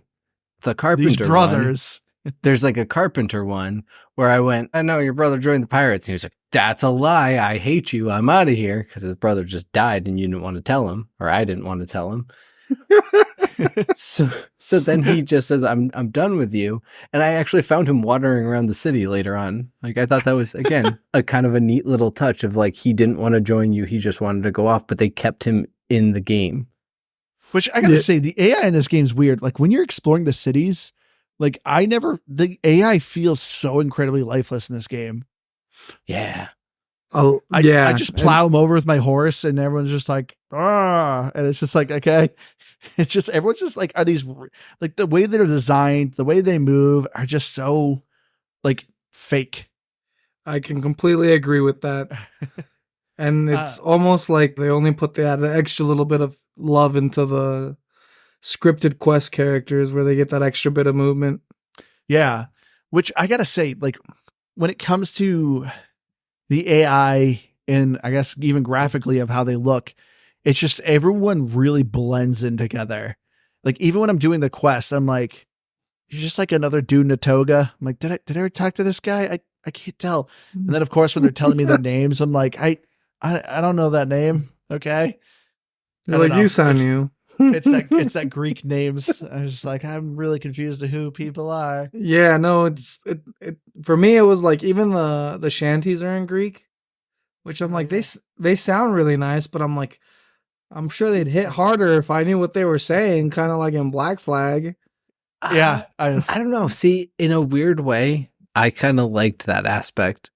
carpenter These brothers. There's like a carpenter one where I went, "I know your brother joined the pirates," and he was like, "That's a lie. I hate you. I'm out of here," because his brother just died, and you didn't want to tell him, or I didn't want to tell him. So then he just says, I'm done with you. And I actually found him wandering around the city later on. Like, I thought that was, again, a kind of a neat little touch of like, he didn't want to join you. He just wanted to go off, but they kept him in the game. Which I gotta say, the AI in this game is weird. Like when you're exploring the cities, like the AI feels so incredibly lifeless in this game. Yeah. Oh, I just plow them over with my horse, and everyone's just like, "Ah," and it's just like, okay. It's just, everyone's just like, are these, like the way they're designed, the way they move are just so like fake. I can completely agree with that. And it's almost like they only put that extra little bit of love into the scripted quest characters where they get that extra bit of movement. Yeah. Which I gotta say, like when it comes to the AI and I guess even graphically of how they look, it's just everyone really blends in together. Like even when I'm doing the quest, I'm like, "You're just like another dude in a toga." I'm like, did I ever talk to this guy? I can't tell. And then of course when they're telling me their names, I'm like, I don't know that name. Okay. Like you sound new. It's that Greek names. I was just like, I'm really confused to who people are. Yeah, no, it for me it was like even the shanties are in Greek, which I'm like, they sound really nice, but I'm like, I'm sure they'd hit harder if I knew what they were saying, kind of like in Black Flag. Yeah. I don't know. See, in a weird way, I kind of liked that aspect.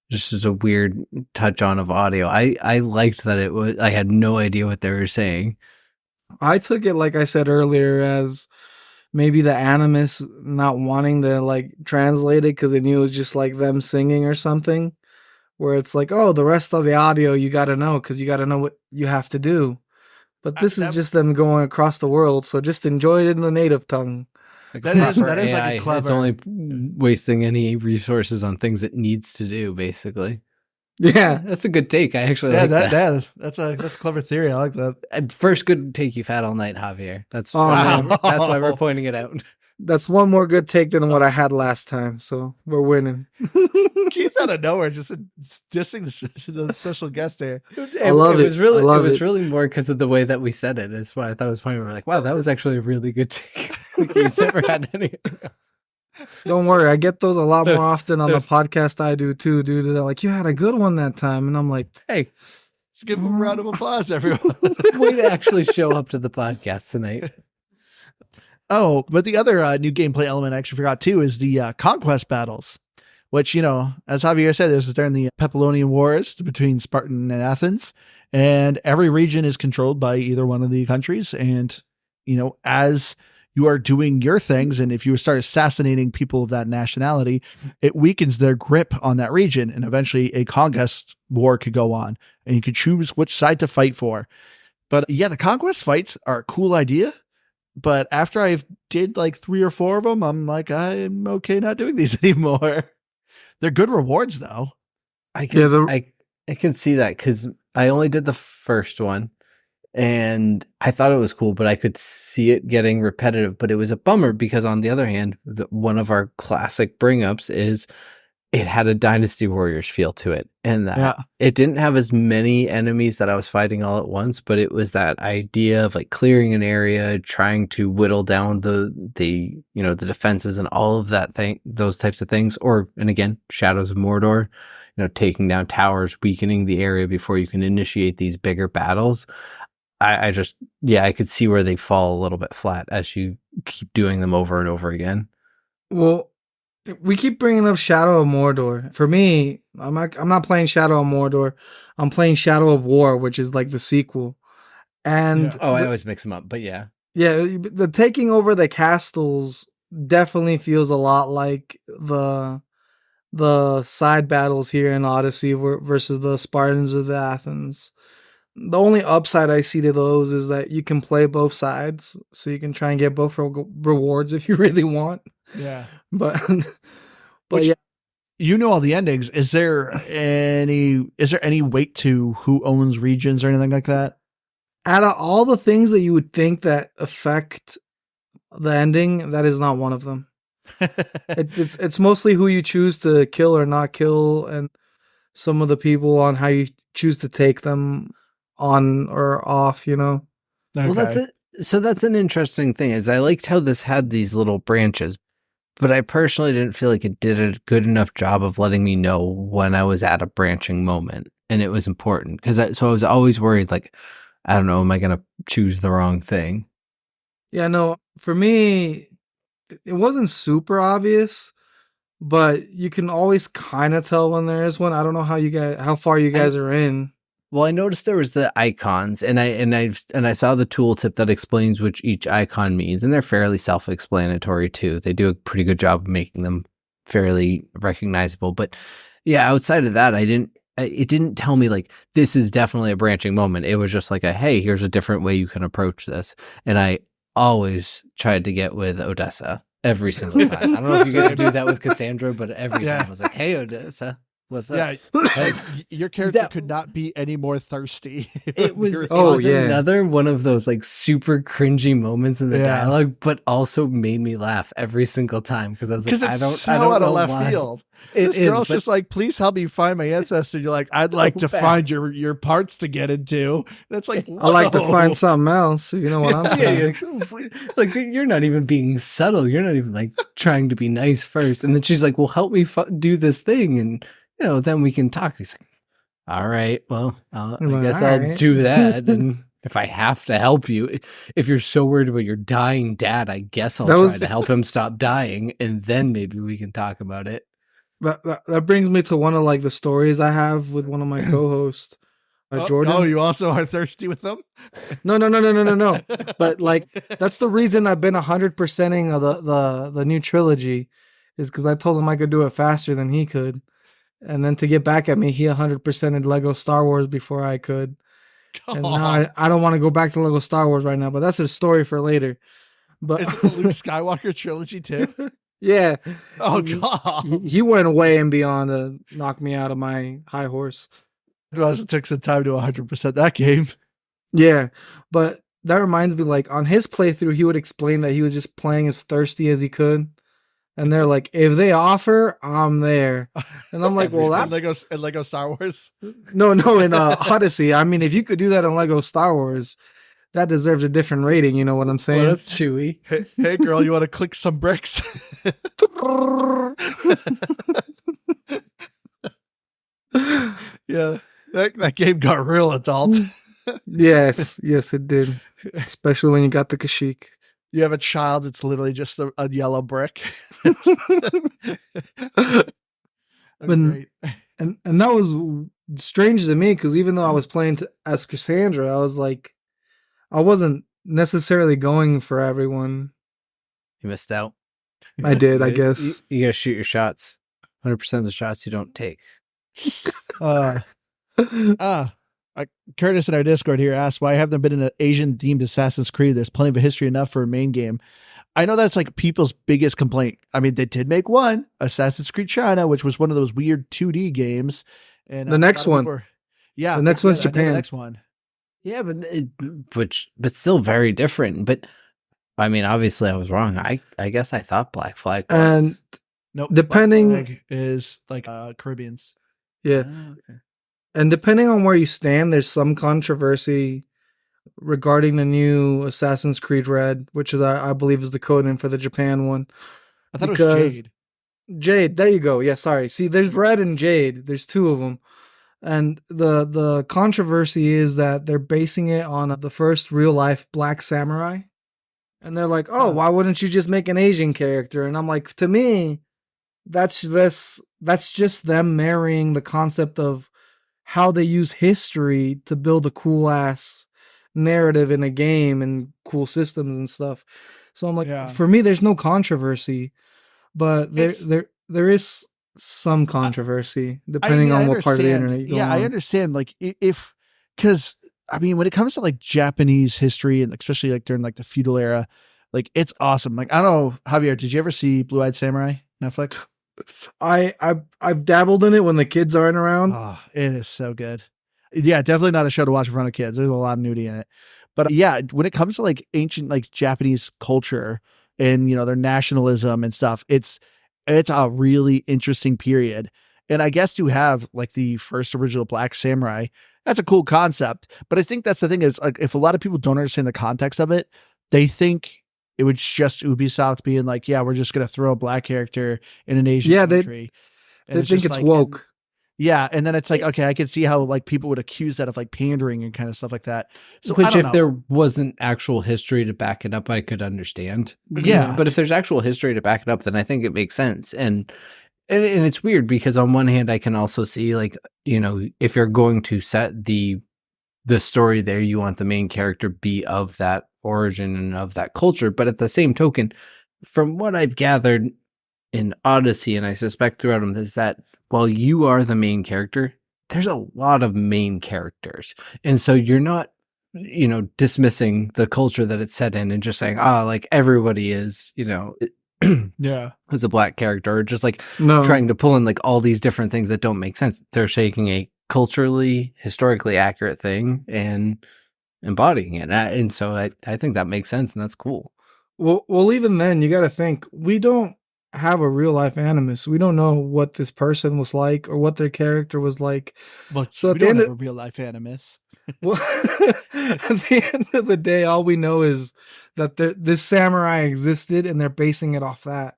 Just as a weird touch on of audio. I liked that I had no idea what they were saying. I took it, like I said earlier, as maybe the animus not wanting to like translate it because they knew it was just like them singing or something, where it's like, oh, the rest of the audio you got to know because you got to know what you have to do. But this is just them going across the world, so just enjoy it in the native tongue. Like that is AI, like a clever. It's only wasting any resources on things it needs to do, basically. Yeah, that's a good take. I actually like that. That's a clever theory. I like that. First good take you've had all night, Javier. That's why we're pointing it out. That's one more good take than what I had last time, so we're winning. Keith out of nowhere just dissing the special guest here. I love it. It was really more because of the way that we said it. That's why I thought it was funny. We're like, wow, that was actually a really good take. Like he's never had anything else. Don't worry, I get those a lot more often on the podcast I do too, dude. They're like, you had a good one that time. And I'm like, hey, let's give him a round of applause, everyone. Way to actually show up to the podcast tonight. Oh, but the other new gameplay element I actually forgot too is the conquest battles, which, you know, as Javier said, this is during the Papillonian Wars between Spartan and Athens, and every region is controlled by either one of the countries. And, you know, as you are doing your things, and if you start assassinating people of that nationality, it weakens their grip on that region, and eventually a conquest war could go on, and you could choose which side to fight for. But yeah, the conquest fights are a cool idea. But after I've did like 3 or 4 of them, I'm like, I'm okay not doing these anymore. They're good rewards though. I can see that because I only did the first one and I thought it was cool, but I could see it getting repetitive. But it was a bummer because on the other hand, one of our classic bring ups is it had a Dynasty Warriors feel to it. And that it didn't have as many enemies that I was fighting all at once, but it was that idea of like clearing an area, trying to whittle down the defenses and all of that those types of things. And again, Shadows of Mordor, taking down towers, weakening the area before you can initiate these bigger battles. I could see where they fall a little bit flat as you keep doing them over and over again. Well, We keep bringing up Shadow of Mordor. For me, I'm not playing Shadow of Mordor. I'm playing Shadow of War, which is like the sequel. And Yeah. Oh, I always mix them up, but yeah. yeah, the taking over the castles definitely feels a lot like the side battles here in Odyssey versus the Spartans of the Athens. The only upside I see to those is that you can play both sides, so you can try and get both rewards if you really want. Yeah. But Which, yeah, you know all the endings. Is there any weight to who owns regions or anything like that? out of all the things that you would think that affect the ending, that is not one of them. It's mostly who you choose to kill or not kill, and some of the people on how you choose to take them on or off. Okay. Well, that's it. So that's an interesting thing. Is I liked how this had these little branches, but I personally didn't feel like it did a good enough job of letting me know when I was at a branching moment, and it was important because I was always worried, like, I don't know, am I going to choose the wrong thing? Yeah, no, for me, it wasn't super obvious, but you can always kind of tell when there is one. I don't know how far you guys are in. Well, I noticed there was the icons, and I saw the tooltip that explains which each icon means, and they're fairly self-explanatory too. They do a pretty good job of making them fairly recognizable. But yeah, outside of that, it didn't tell me like this is definitely a branching moment. It was just like hey, here's a different way you can approach this. And I always tried to get with Odessa every single time. I don't know if you guys do that with Cassandra, but every time I was like, hey, Odessa. What's up? Yeah, your character could not be any more thirsty. It was yeah, another one of those like super cringy moments in the dialogue, but also made me laugh every single time because I was like, I don't out know of left why. field. This girl's just like, please help me find my ancestor. You're like, I'd like to find your parts to get into. And it's like, whoa. I like to find something else. You know what I'm saying? Like you're not even being subtle. You're not even like trying to be nice first. And then she's like, well, help me do this thing. And then we can talk. He's like, all right, well, I guess I'll do that. And if I have to help you, if you're so worried about your dying dad, I guess I'll try to help him stop dying. And then maybe we can talk about it. That brings me to one of like the stories I have with one of my co-hosts, Jordan. Oh, you also are thirsty with them? No. But like, that's the reason I've been 100%ing of the new trilogy, is because I told him I could do it faster than he could. And then to get back at me, he 100%ed Lego Star Wars before I could. And now I don't want to go back to Lego Star Wars right now, but that's a story for later. But is it the Luke Skywalker trilogy too? Yeah. Oh, God. He went way and beyond to knock me out of my high horse. It took some time to 100% that game. Yeah. But that reminds me, like, on his playthrough, he would explain that he was just playing as thirsty as he could. And they're like, if they offer, I'm there. And I'm like, well, that Lego Star Wars. No, in Odyssey. I mean, if you could do that in Lego Star Wars, that deserves a different rating. You know what I'm saying? What up, Chewie? Hey, girl, you want to click some bricks? Yeah, that game got real adult. Yes, it did. Especially when you got the Kashyyyk. You have a child, it's literally just a yellow brick. And that was strange to me, because even though I was playing as Cassandra, I was like, I wasn't necessarily going for everyone. You missed out. I did, I guess. You gotta shoot your shots. 100% of the shots you don't take. Curtis in our Discord here asked, why haven't there been an Asian themed Assassin's Creed? There's plenty of a history enough for a main game. I know that's like people's biggest complaint. I mean, they did make one, Assassin's Creed China, which was one of those weird 2D games. And the next one. The next one's Japan. The next one. Yeah, but still very different. But I mean, obviously I was wrong. I guess I thought Black Flag was. And nope, depending Black Flag is like Caribbeans. Yeah. Oh, okay. And depending on where you stand, there's some controversy regarding the new Assassin's Creed Red, which is I believe is the code name for the Japan one. I thought it was Jade. Jade, there you go. Yeah, sorry. See, there's Red and Jade. There's two of them. And the controversy is that they're basing it on the first real life Black Samurai. And they're like, oh, why wouldn't you just make an Asian character? And I'm like, to me, that's just them marrying the concept of how they use history to build a cool ass narrative in a game and cool systems and stuff. So I'm like, Yeah. for me, there's no controversy, but It's- there is some controversy I depending mean, I on what part of the understand. internet you go Yeah, I on. understand. Like if, because I mean, when it comes to like Japanese history and especially like during like the feudal era, like it's awesome. Like I don't know, Javier, did you ever see Blue Eyed Samurai Netflix? I've dabbled in it when the kids aren't around. Oh, it is so good. Yeah, definitely not a show to watch in front of kids. There's a lot of nudity in it. But yeah, when it comes to like ancient like Japanese culture and their nationalism and stuff, it's a really interesting period. And I guess to have like the first original black samurai, that's a cool concept. But I think that's the thing is like if a lot of people don't understand the context of it, they think it was just Ubisoft being like, yeah, we're just gonna throw a black character in an Asian country. They think it's woke. Yeah, and then it's like, okay, I can see how like people would accuse that of like pandering and kind of stuff like that. So I Which, don't if know. there wasn't actual history to back it up, I could understand. Yeah. But if there's actual history to back it up, then I think it makes sense. And it's weird because on one hand, I can also see like, if you're going to set the story there, you want the main character be of that origin and of that culture. But at the same token, from what I've gathered in Odyssey, and I suspect throughout them, is that while you are the main character, there's a lot of main characters. And so you're not, dismissing the culture that it's set in and just saying, like everybody is, Yeah. as a black character, or just like No. trying to pull in like all these different things that don't make sense. They're taking a culturally, historically accurate thing and embodying it. And so I think that makes sense, and that's cool. Well, even then, you got to think we don't have a real life animus. We don't know what this person was like or what their character was like. Well, So we at the don't end have of- a real life animus. Well, at the end of the day, all we know is that this samurai existed, and they're basing it off that.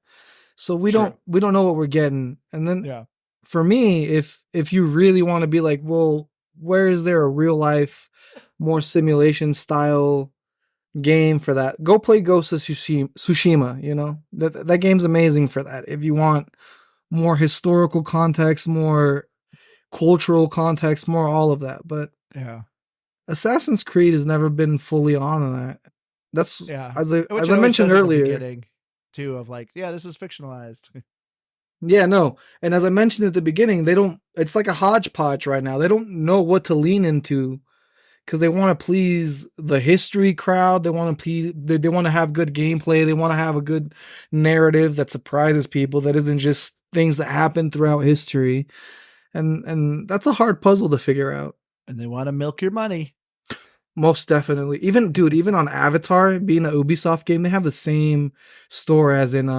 So we True. don't know what we're getting. And then Yeah. for me, if you really want to be like, well, where is there a real life, more simulation style game for that? Go play Ghost of Tsushima. That game's amazing for that. If you want more historical context, more cultural context, more all of that. But Yeah. Assassin's Creed has never been fully on that. That's Yeah. as Which I it always mentioned says at the earlier. beginning, too, of like, yeah, this is fictionalized. Yeah, no. And as I mentioned at the beginning, it's like a hodgepodge right now. They don't know what to lean into because they want to please the history crowd. They want to they want to have good gameplay. They want to have a good narrative that surprises people, that isn't just things that happen throughout history. And that's a hard puzzle to figure out. And they want to milk your money. Most definitely. Even on Avatar, being an Ubisoft game, they have the same store as in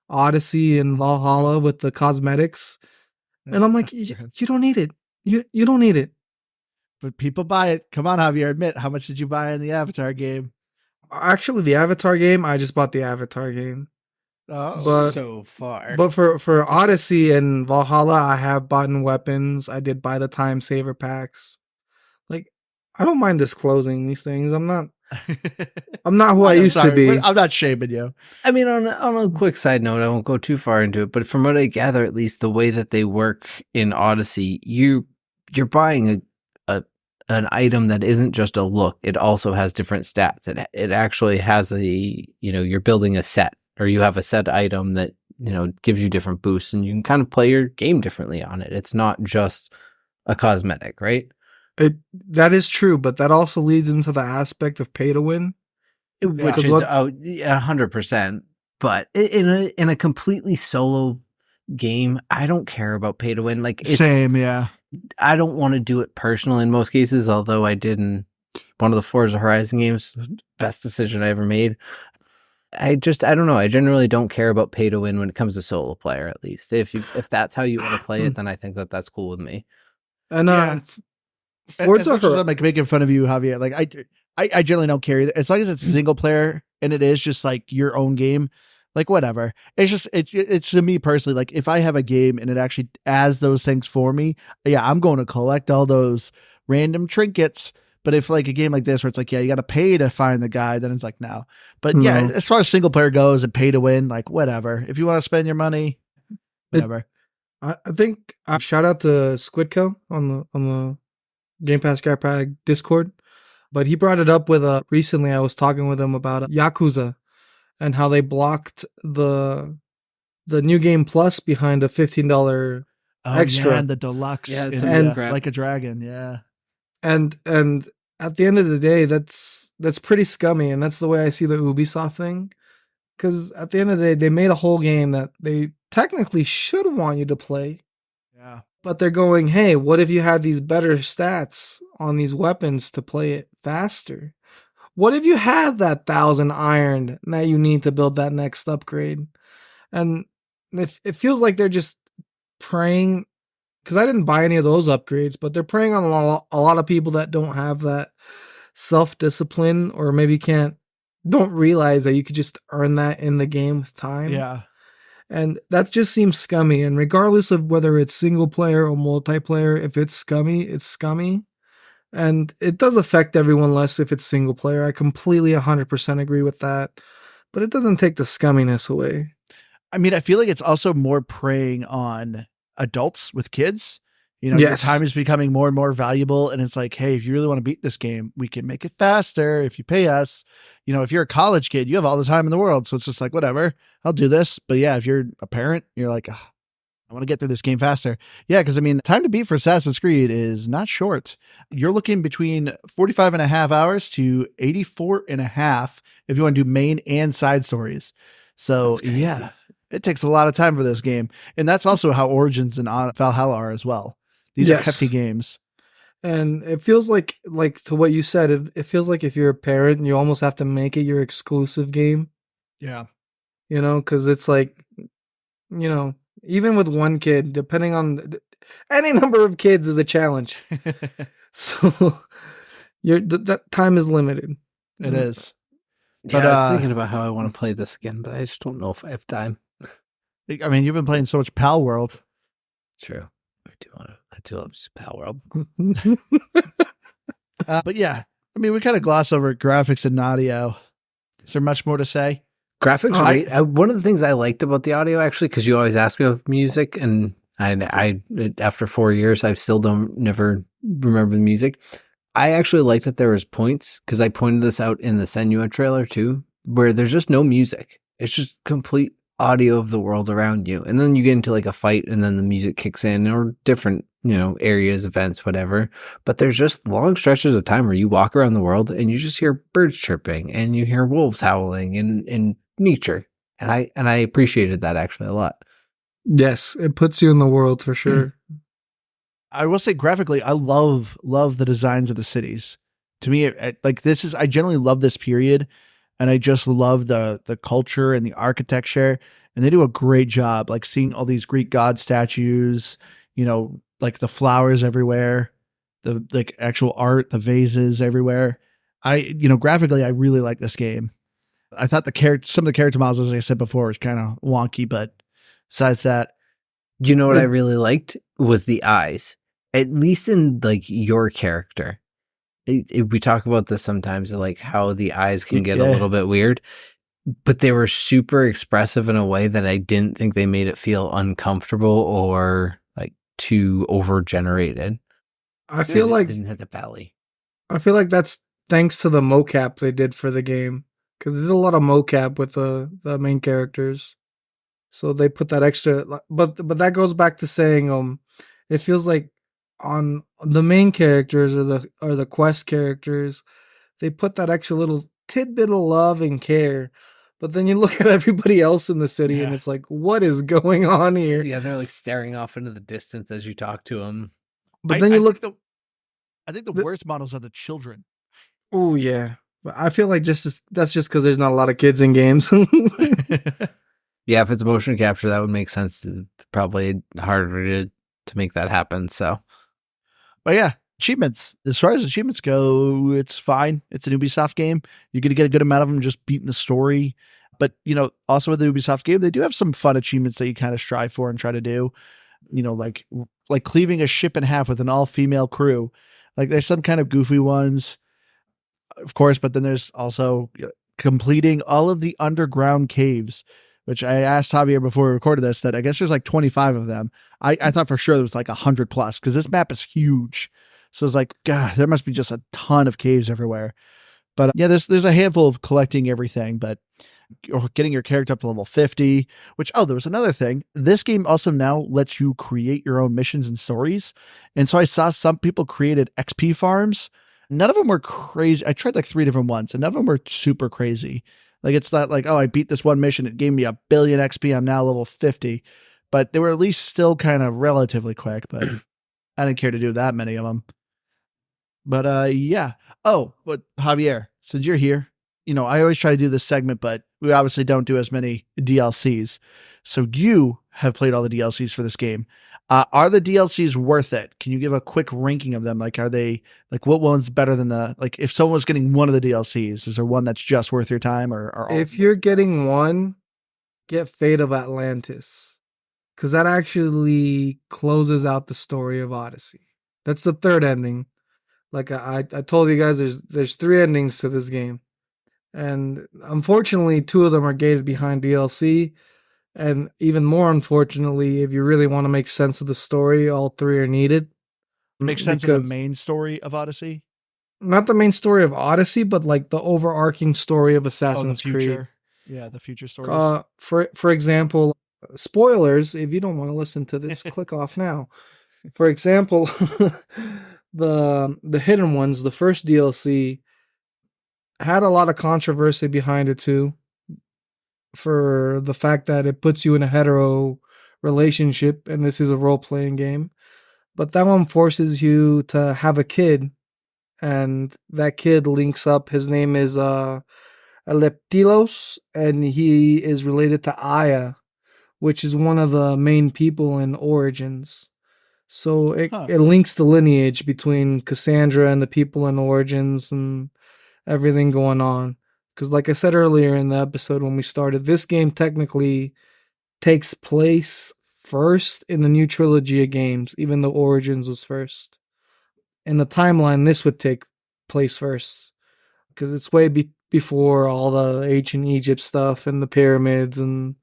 Odyssey and Valhalla with the cosmetics. And I'm like, you don't need it. You don't need it. But people buy it. Come on, Javier, admit, how much did you buy in the Avatar game? Actually, the Avatar game, I just bought the Avatar game. Oh, But- so far. But for Odyssey and Valhalla, I have bought weapons. I did buy the time saver packs. Like, I don't mind disclosing these things. I'm not who I used to be. I'm not shaming you. I mean, on a quick side note, I won't go too far into it, but from what I gather, at least the way that they work in Odyssey, you're buying an item that isn't just a look; it also has different stats. It actually has you're building a set, or you have a set item that gives you different boosts, and you can kind of play your game differently on it. It's not just a cosmetic, right? That is true, but that also leads into the aspect of pay to win. Which is 100%. But in a completely solo game, I don't care about pay to win. Like Same, yeah. I don't want to do it personal in most cases, although I did in one of the Forza Horizon games. Best decision I ever made. I don't know. I generally don't care about pay to win when it comes to solo player, at least. If that's how you want to play it, then I think that's cool with me. And Yeah. Forza as much as I'm like making fun of you, Javier, like I generally don't care either. As long as it's single player and it is just like your own game, like whatever. It's just it's to me personally, like if I have a game and it actually adds those things for me, yeah, I'm going to collect all those random trinkets. But if like a game like this where it's like, yeah, you got to pay to find the guy, then it's like no. But yeah, No. as far as single player goes and pay to win, like whatever. If you want to spend your money, whatever. I think shout out to Squidco on the Game Pass Guy Prag Discord, but he brought it up with recently. I was talking with him about Yakuza and how they blocked the new game plus behind a $15 extra. Yeah, and the deluxe, Yeah, it's in some the, crap. like a dragon. Yeah, and at the end of the day, that's pretty scummy, and that's the way I see the Ubisoft thing. Because at the end of the day, they made a whole game that they technically should want you to play, yeah, but they're going, hey, what if you had these better stats on these weapons to play it faster? What if you had that 1,000 iron that you need to build that next upgrade? And it feels like they're just preying, because I didn't buy any of those upgrades, but they're preying on a lot of people that don't have that self-discipline, or maybe don't realize that you could just earn that in the game with time. yeah. And that just seems scummy. And regardless of whether it's single player or multiplayer, if it's scummy, it's scummy. And it does affect everyone less if it's single player. I completely 100% agree with that. But it doesn't take the scumminess away. I mean, I feel like it's also more preying on adults with kids. You know, Yes. your time is becoming more and more valuable. And it's like, hey, if you really want to beat this game, we can make it faster if you pay us. You know, if you're a college kid, you have all the time in the world. So it's just like, whatever, I'll do this. But yeah, if you're a parent, you're like, "Ugh, I want to get through this game faster." Yeah, because I mean, time to beat for Assassin's Creed is not short. You're looking between 45 and a half hours to 84 and a half if you want to do main and side stories. So That's crazy. yeah, it takes a lot of time for this game. And that's also how Origins and Valhalla are as well. These are Yes. hefty games. And it feels like to what you said, it feels like if you're a parent, you almost have to make it your exclusive game, Yeah. you know, because it's like, you know, even with one kid, depending on any number of kids is a challenge. So that time is limited. It is. Yeah, But, I was thinking about how I want to play this again, but I just don't know if I have time. I mean, you've been playing so much Pal World. True. I do love Pal World. But yeah, I mean, we kind of gloss over graphics and audio. Is there much more to say? Graphics are great. One of the things I liked about the audio, actually, because you always ask me about music, and I after 4 years, I still never remember the music. I actually liked that there was points, because I pointed this out in the Senua trailer too, where there's just no music. It's just complete audio of the world around you. And then you get into like a fight and then the music kicks in, or different, areas, events, whatever. But there's just long stretches of time where you walk around the world and you just hear birds chirping and you hear wolves howling in nature. And I appreciated that actually a lot. Yes, it puts you in the world for sure. I will say graphically, I love the designs of the cities. To me, I generally love this period, and I just love the culture and the architecture, and they do a great job. Like seeing all these Greek god statues, like the flowers everywhere, the like actual art, the vases everywhere. Graphically, I really like this game. I thought some of the character models, as I said before, was kind of wonky, but besides that, What I really liked was the eyes, at least in like your character. We talk about this sometimes, like how the eyes can get a little bit weird, but they were super expressive in a way that I didn't think they made it feel uncomfortable or like too over generated. I feel like didn't hit the valley. I feel like that's thanks to the mocap they did for the game, because they did a lot of mocap with the main characters. So they put that extra, but that goes back to saying, it feels like on the main characters or the quest characters, they put that extra little tidbit of love and care. But then you look at everybody else in the city, and it's like, what is going on here? Yeah, they're like staring off into the distance as you talk to them. But then you look. I think the worst models are the children. Oh yeah, but I feel like that's just because there's not a lot of kids in games. Yeah, if it's motion capture, that would make sense. It's probably harder to make that happen. So, but yeah, achievements. As far as achievements go, it's fine. It's an Ubisoft game. You're going to get a good amount of them just beating the story. But, also with the Ubisoft game, they do have some fun achievements that you kind of strive for and try to do. Like cleaving a ship in half with an all-female crew. Like there's some kind of goofy ones, of course, but then there's also completing all of the underground caves, which I asked Javier before we recorded this, that I guess there's like 25 of them. I thought for sure there was like 100 plus, because this map is huge. So it's like, God, there must be just a ton of caves everywhere. But yeah, there's a handful of collecting everything, but or getting your character up to level 50, which, there was another thing. This game also now lets you create your own missions and stories. And so I saw some people created XP farms. None of them were crazy. I tried like 3 different ones, and none of them were super crazy. Like, it's not like, I beat this one mission, it gave me 1 billion XP, I'm now level 50. But they were at least still kind of relatively quick, but I didn't care to do that many of them. But yeah. But Javier, since you're here, I always try to do this segment, but we obviously don't do as many DLCs. So you have played all the DLCs for this game. Are the DLCs worth it? Can you give a quick ranking of them? Like, are they, like, what one's better than if someone was getting one of the DLCs, is there one that's just worth your time, or all? If you're getting one, get Fate of Atlantis, because that actually closes out the story of Odyssey. That's the third ending. Like I told you guys, there's 3 endings to this game. And unfortunately, 2 of them are gated behind DLC. And even more unfortunately, if you really want to make sense of the story, all 3 are needed. Make sense of the main story of Odyssey? Not the main story of Odyssey, but like the overarching story of Assassin's Creed. Yeah, the future stories. For example, spoilers, if you don't want to listen to this, click off now. For example, the Hidden Ones, the first DLC, had a lot of controversy behind it too, for the fact that it puts you in a hetero relationship, and this is a role-playing game. But that one forces you to have a kid, and that kid links up. His name is Aleptilos, and he is related to Aya, which is one of the main people in Origins. So it links the lineage between Cassandra and the people in Origins and everything going on. Because like I said earlier in the episode when we started, this game technically takes place first in the new trilogy of games, even though Origins was first. In the timeline, this would take place first, because it's way before all the ancient Egypt stuff and the pyramids and,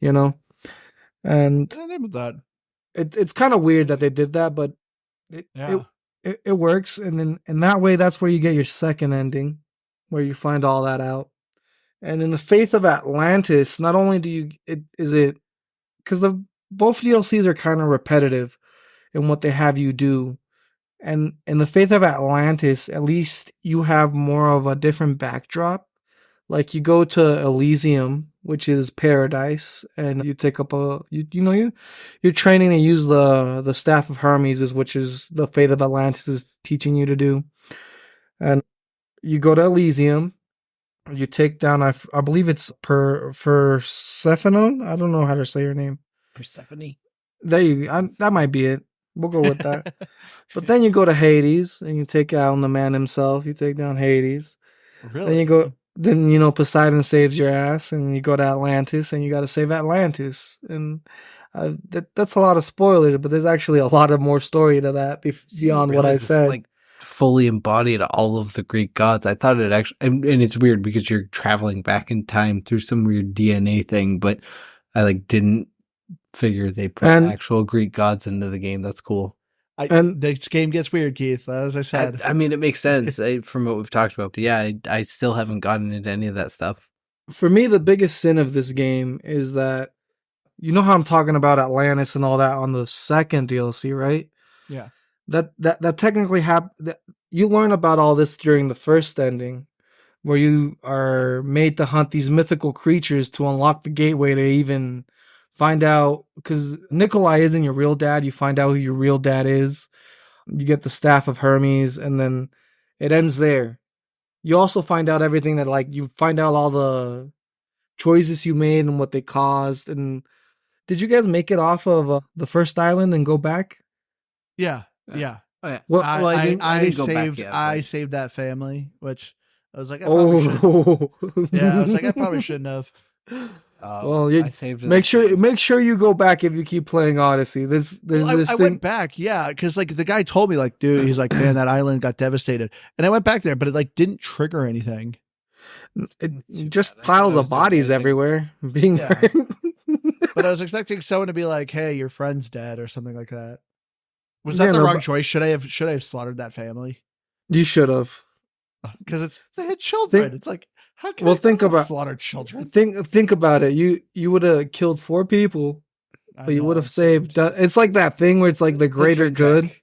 and it's kind of weird that they did that, but it works. And then in that way, that's where you get your second ending, where you find all that out. And in the Faith of Atlantis, not only do you because both DLCs are kind of repetitive in what they have you do. And in the Faith of Atlantis, at least you have more of a different backdrop. Like, you go to Elysium, which is paradise, and you take up you're training to use the Staff of Hermes, which is the Faith of Atlantis is teaching you to do. And you go to Elysium, you take down, I believe it's Persephone. I don't know how to say her name. Persephone. That might be it. We'll go with that. But then you go to Hades, and you take out the man himself. You take down Hades. Really? Then Poseidon saves your ass, and you go to Atlantis, and you got to save Atlantis. And that's a lot of spoilers, but there's actually a lot of more story to that beyond what I said. Like, fully embodied all of the Greek gods. I thought it actually, and it's weird because you're traveling back in time through some weird DNA thing, but I didn't figure they put actual Greek gods into the game. That's cool. And this game gets weird, Keith, as I said. I mean, it makes sense from what we've talked about, but yeah, I still haven't gotten into any of that stuff. For me, the biggest sin of this game is that, how I'm talking about Atlantis and all that on the second DLC, right? Yeah. That technically happened. You learn about all this during the first ending, where you are made to hunt these mythical creatures to unlock the gateway to even find out, because Nikolai isn't your real dad. You find out who your real dad is. You get the Staff of Hermes, and then it ends there. You also find out everything that, you find out all the choices you made and what they caused. And did you guys make it off of the first island and go back? Yeah. Yeah. Oh, yeah. Well, I saved that family, which I was like, I probably shouldn't have. I saved. Make sure you go back if you keep playing Odyssey. I went back, because the guy told me, dude, he's like, man, that island got devastated, and I went back there, but it didn't trigger anything. It Too just bad. I thought piles I of was doing bodies anything. everywhere being Yeah. burned. But I was expecting someone to be like, "Hey, your friend's dead" or something like that. Was that Yeah, the no, wrong but choice? Should I have slaughtered that family? you should have. Because they had children. Think, It's like, how can well, I not slaughter children? think about it. You would have killed 4 people, I but you would know. have saved. It's like that thing where it's like the greater train good. track.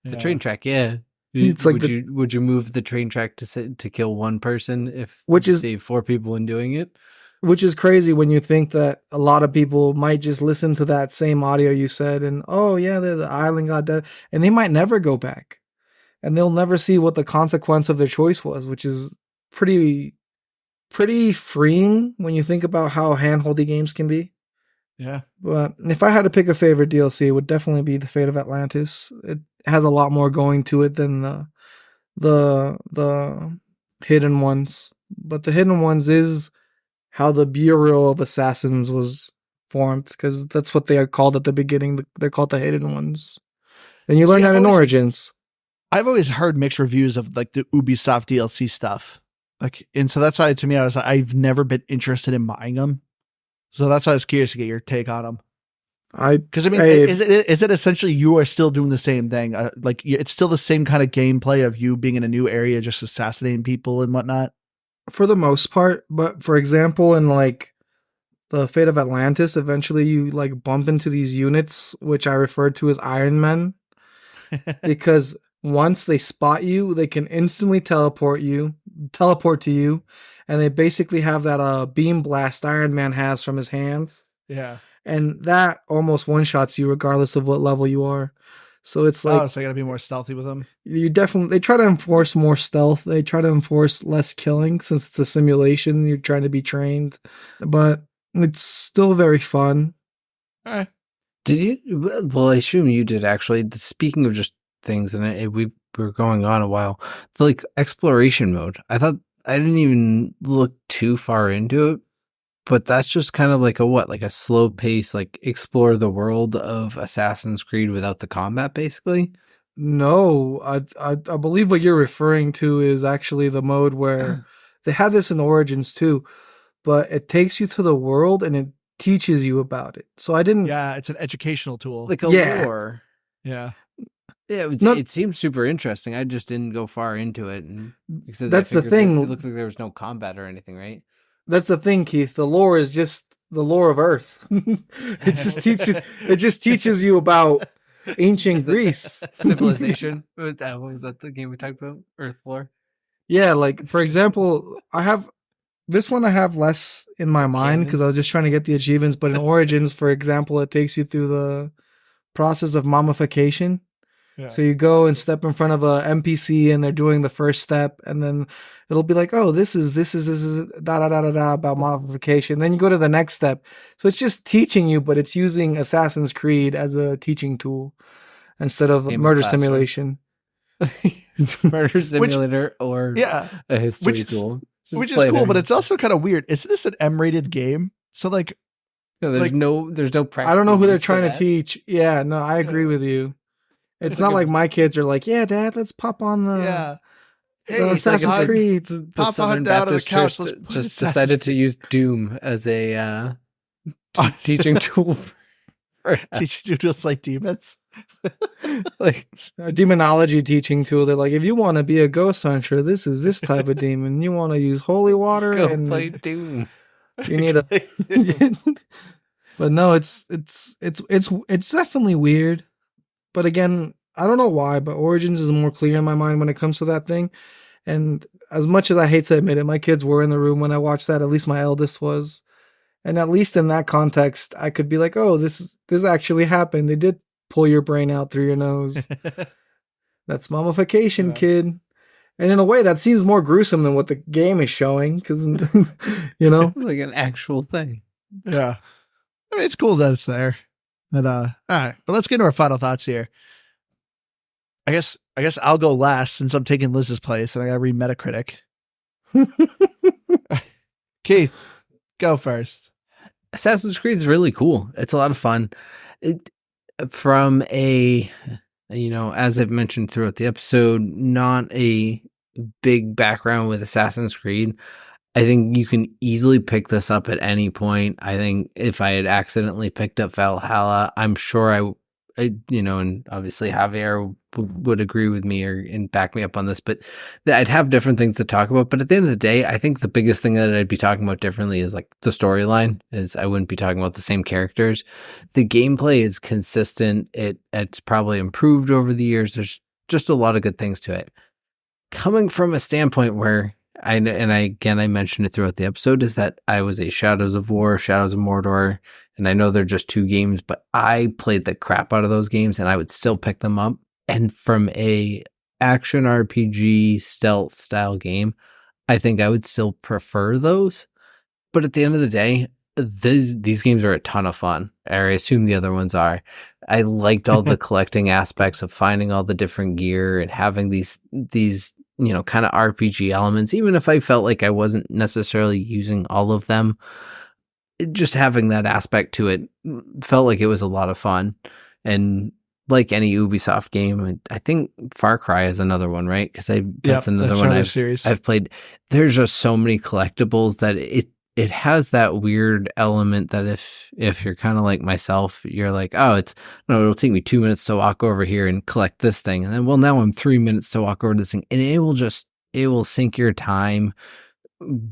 The train track, yeah. It's like would you move the train track to kill one person if Which you is- save 4 people in doing it? Which is crazy when you think that a lot of people might just listen to that same audio you said and, oh yeah, the island got dead, and they might never go back, and they'll never see what the consequence of their choice was, which is pretty freeing when you think about how handholdy games can be. Yeah. But if I had to pick a favorite DLC, it would definitely be The Fate of Atlantis. It has a lot more going to it than the Hidden Ones. But the Hidden Ones is how the Bureau of Assassins was formed, because that's what they are called at the beginning. They're called the Hidden Ones. And you learn that in Origins. I've always heard mixed reviews of like the Ubisoft DLC stuff. Like, and so that's why to me, I was like, I've never been interested in buying them. So that's why I was curious to get your take on them. Because I mean, is it essentially you are still doing the same thing? Like it's still the same kind of gameplay of you being in a new area, just assassinating people and whatnot. For the most part, but for example, in like the Fate of Atlantis, eventually you like bump into these units, which I refer to as Iron Men, because once they spot you, they can instantly teleport to you, and they basically have that beam blast Iron Man has from his hands. Yeah. And that almost one-shots you regardless of what level you are. So it's like, so I gotta be more stealthy with them. They try to enforce more stealth. They try to enforce less killing since it's a simulation. You're trying to be trained, but it's still very fun. All right. Did you? Well, I assume you did actually. Speaking of just things, and we were going on a while. The like exploration mode. I thought I didn't even look too far into it, but that's just kind of like a slow pace, like explore the world of Assassin's Creed without the combat, basically. No, I believe what you're referring to is actually the mode where they had this in Origins too, but it takes you to the world and it teaches you about it. So I didn't. Yeah, it's an educational tool. Like a lore. Yeah. Yeah, it seemed super interesting. I just didn't go far into it, and that's the thing. It looked like there was no combat or anything, right? That's the thing, Keith. The lore is just the lore of Earth. It just teaches you about ancient Greece civilization. What was that the game we talked about? Earth lore. Yeah, like for example, I have less in my mind because I was just trying to get the achievements. But in Origins, for example, it takes you through the process of mummification. Yeah. So you go and step in front of a NPC and they're doing the first step, and then it'll be like, oh, this is da da da da da about mummification. Then you go to the next step. So it's just teaching you, but it's using Assassin's Creed as a teaching tool instead of murder simulation. It's murder simulator or a history tool. Which is cool, but it's also kind of weird. Isn't this an M-rated game? So like, there's no practice. I don't know who they're trying to teach. Yeah, no, I agree with you. It's not like my kids are like, yeah, Dad, let's pop on the Assassin's Creed. The Southern Baptist Church just decided to use Doom as a teaching tool. Teaching you to slay demons. Like a demonology teaching tool. They're like, if you want to be a ghost hunter, this is this type of demon. You want to use holy water and play Doom. You need a. But no, it's definitely weird. But again, I don't know why, but Origins is more clear in my mind when it comes to that thing. And as much as I hate to admit it, my kids were in the room when I watched that. At least my eldest was. And at least in that context, I could be like, oh, this actually happened. They did pull your brain out through your nose. That's mummification, kid. And in a way, that seems more gruesome than what the game is showing. Because, you know. It's like an actual thing. Yeah. I mean, it's cool that it's there. But all right, but let's get into our final thoughts here. I guess I'll go last since I'm taking Liz's place and I gotta read Metacritic. Keith, go first. Assassin's Creed is really cool. It's a lot of fun. From a, as I've mentioned throughout the episode, not a big background with Assassin's Creed. I think you can easily pick this up at any point. I think if I had accidentally picked up Valhalla, I'm sure and obviously Javier would agree with me and back me up on this, but I'd have different things to talk about. But at the end of the day, I think the biggest thing that I'd be talking about differently is like the storyline. Is I wouldn't be talking about the same characters. The gameplay is consistent. It's probably improved over the years. There's just a lot of good things to it. Coming from a standpoint where I mentioned it throughout the episode, is that I was a Shadows of War, Shadows of Mordor, and I know they're just 2 games, but I played the crap out of those games and I would still pick them up. And from a action RPG stealth style game, I think I would still prefer those. But at the end of the day, these games are a ton of fun. I assume the other ones are. I liked all the collecting aspects of finding all the different gear and having these kind of RPG elements, even if I felt like I wasn't necessarily using all of them. Just having that aspect to it felt like it was a lot of fun. And like any Ubisoft game, I think Far Cry is another one, right? Because that's another one I've played. There's just so many collectibles that it has that weird element that if you're kind of like myself, you're like, it'll take me 2 minutes to walk over here and collect this thing. And then, well, now I'm 3 minutes to walk over to this thing. And it will sink your time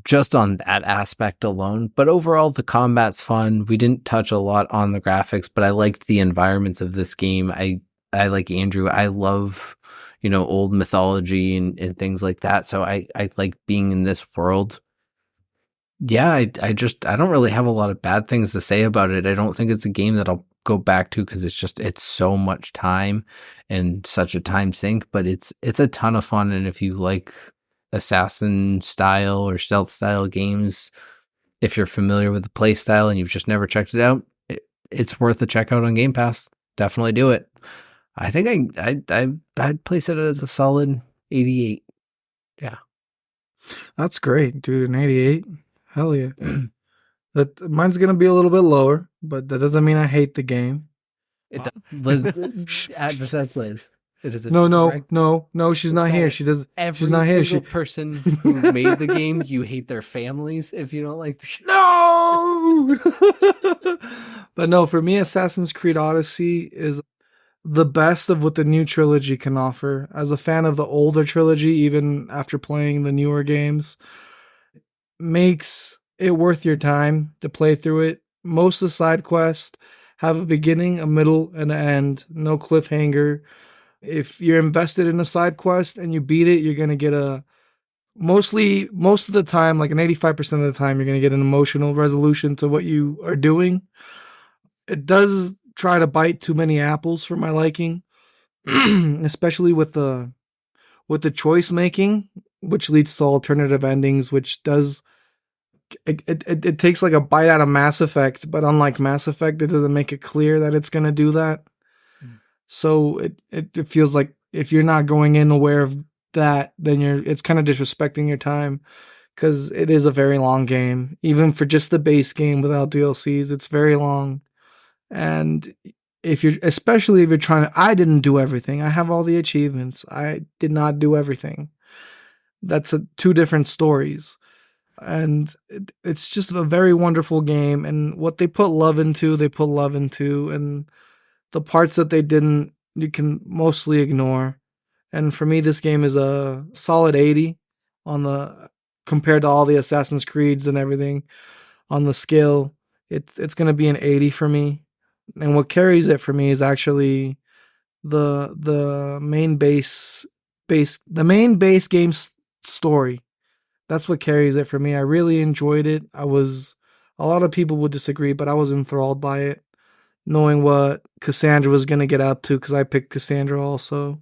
just on that aspect alone. But overall, the combat's fun. We didn't touch a lot on the graphics, but I liked the environments of this game. I like Andrew. I love, old mythology and things like that. So I like being in this world. Yeah, I don't really have a lot of bad things to say about it. I don't think it's a game that I'll go back to because it's so much time and such a time sink, but it's a ton of fun. And if you like assassin style or stealth style games, if you're familiar with the play style and you've just never checked it out, it's worth a check out on Game Pass. Definitely do it. I think I'd place it as a solid 88. Yeah. That's great, dude. An 88. Hell yeah. That mine's gonna be a little bit lower, but that doesn't mean I hate the game. Liz, adversary plays. It is No. She's not here. She's not here. Every person who made the game, you hate their families if you don't like the game. No. But no, for me, Assassin's Creed Odyssey is the best of what the new trilogy can offer. As a fan of the older trilogy, even after playing the newer games, makes it worth your time to play through it. Most of the side quests have a beginning, a middle, and an end. No cliffhanger. If you're invested in a side quest and you beat it, you're going to get most of the time, like an 85% of the time, you're going to get an emotional resolution to what you are doing. It does try to bite too many apples for my liking, especially with the choice making, which leads to alternative endings, which does it takes like a bite out of Mass Effect, but unlike Mass Effect, it doesn't make it clear that it's gonna do that. So it feels like if you're not going in aware of that, then it's kind of disrespecting your time, because it is a very long game. Even for just the base game without DLCs, it's very long. And especially if you're trying to, I didn't do everything. I have all the achievements. I did not do everything. That's two different stories. And it's just a very wonderful game. And what they put love into, and the parts that they didn't, you can mostly ignore. And for me, this game is a solid 80 compared to all the Assassin's Creeds and everything on the scale. It's going to be an 80 for me. And what carries it for me is actually the main base game story. That's what carries it for me. I really enjoyed it. A lot of people would disagree, but I was enthralled by it, knowing what Cassandra was going to get up to, because I picked Cassandra also,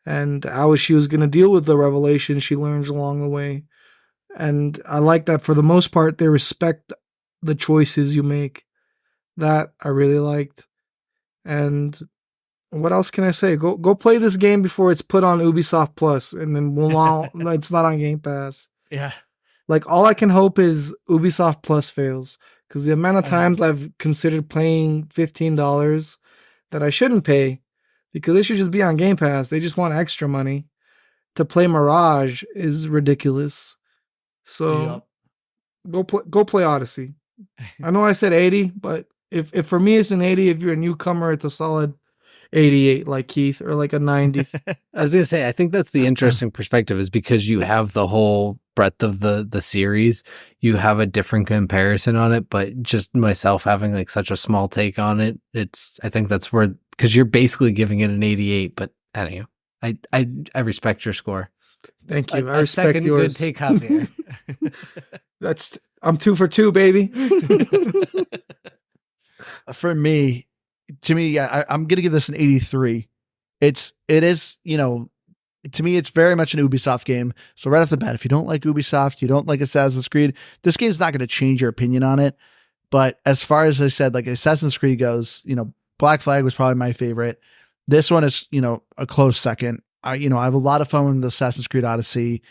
and how she was going to deal with the revelations she learns along the way. And I like that for the most part, they respect the choices you make. That I really liked. And what else can I say? Go play this game before it's put on Ubisoft Plus, and then it's not on Game Pass. Yeah. Like, all I can hope is Ubisoft Plus fails, because the amount of times I've considered paying $15 that I shouldn't pay, because it should just be on Game Pass. They just want extra money to play Mirage is ridiculous. So Go play Odyssey. I know I said 80, but if for me it's an 80, if you're a newcomer, it's a solid 88, like Keith, or like a 90. I was gonna say, I think that's the interesting perspective, is because you have the whole breadth of the series, you have a different comparison on it. But just myself having like such a small take on it, I think that's where, because you're basically giving it an 88. But anyway, I respect your score. Thank you. I A respect second yours. good take, Javier. I'm 2 for 2, baby. For me, to me, yeah, I'm gonna give this an 83. It is, to me, it's very much an Ubisoft game. So right off the bat, if you don't like Ubisoft, you don't like Assassin's Creed, this game's not going to change your opinion on it. But as far as I said, like Assassin's Creed goes, Black Flag was probably my favorite. This one is, a close second. I have a lot of fun with Assassin's Creed Odyssey.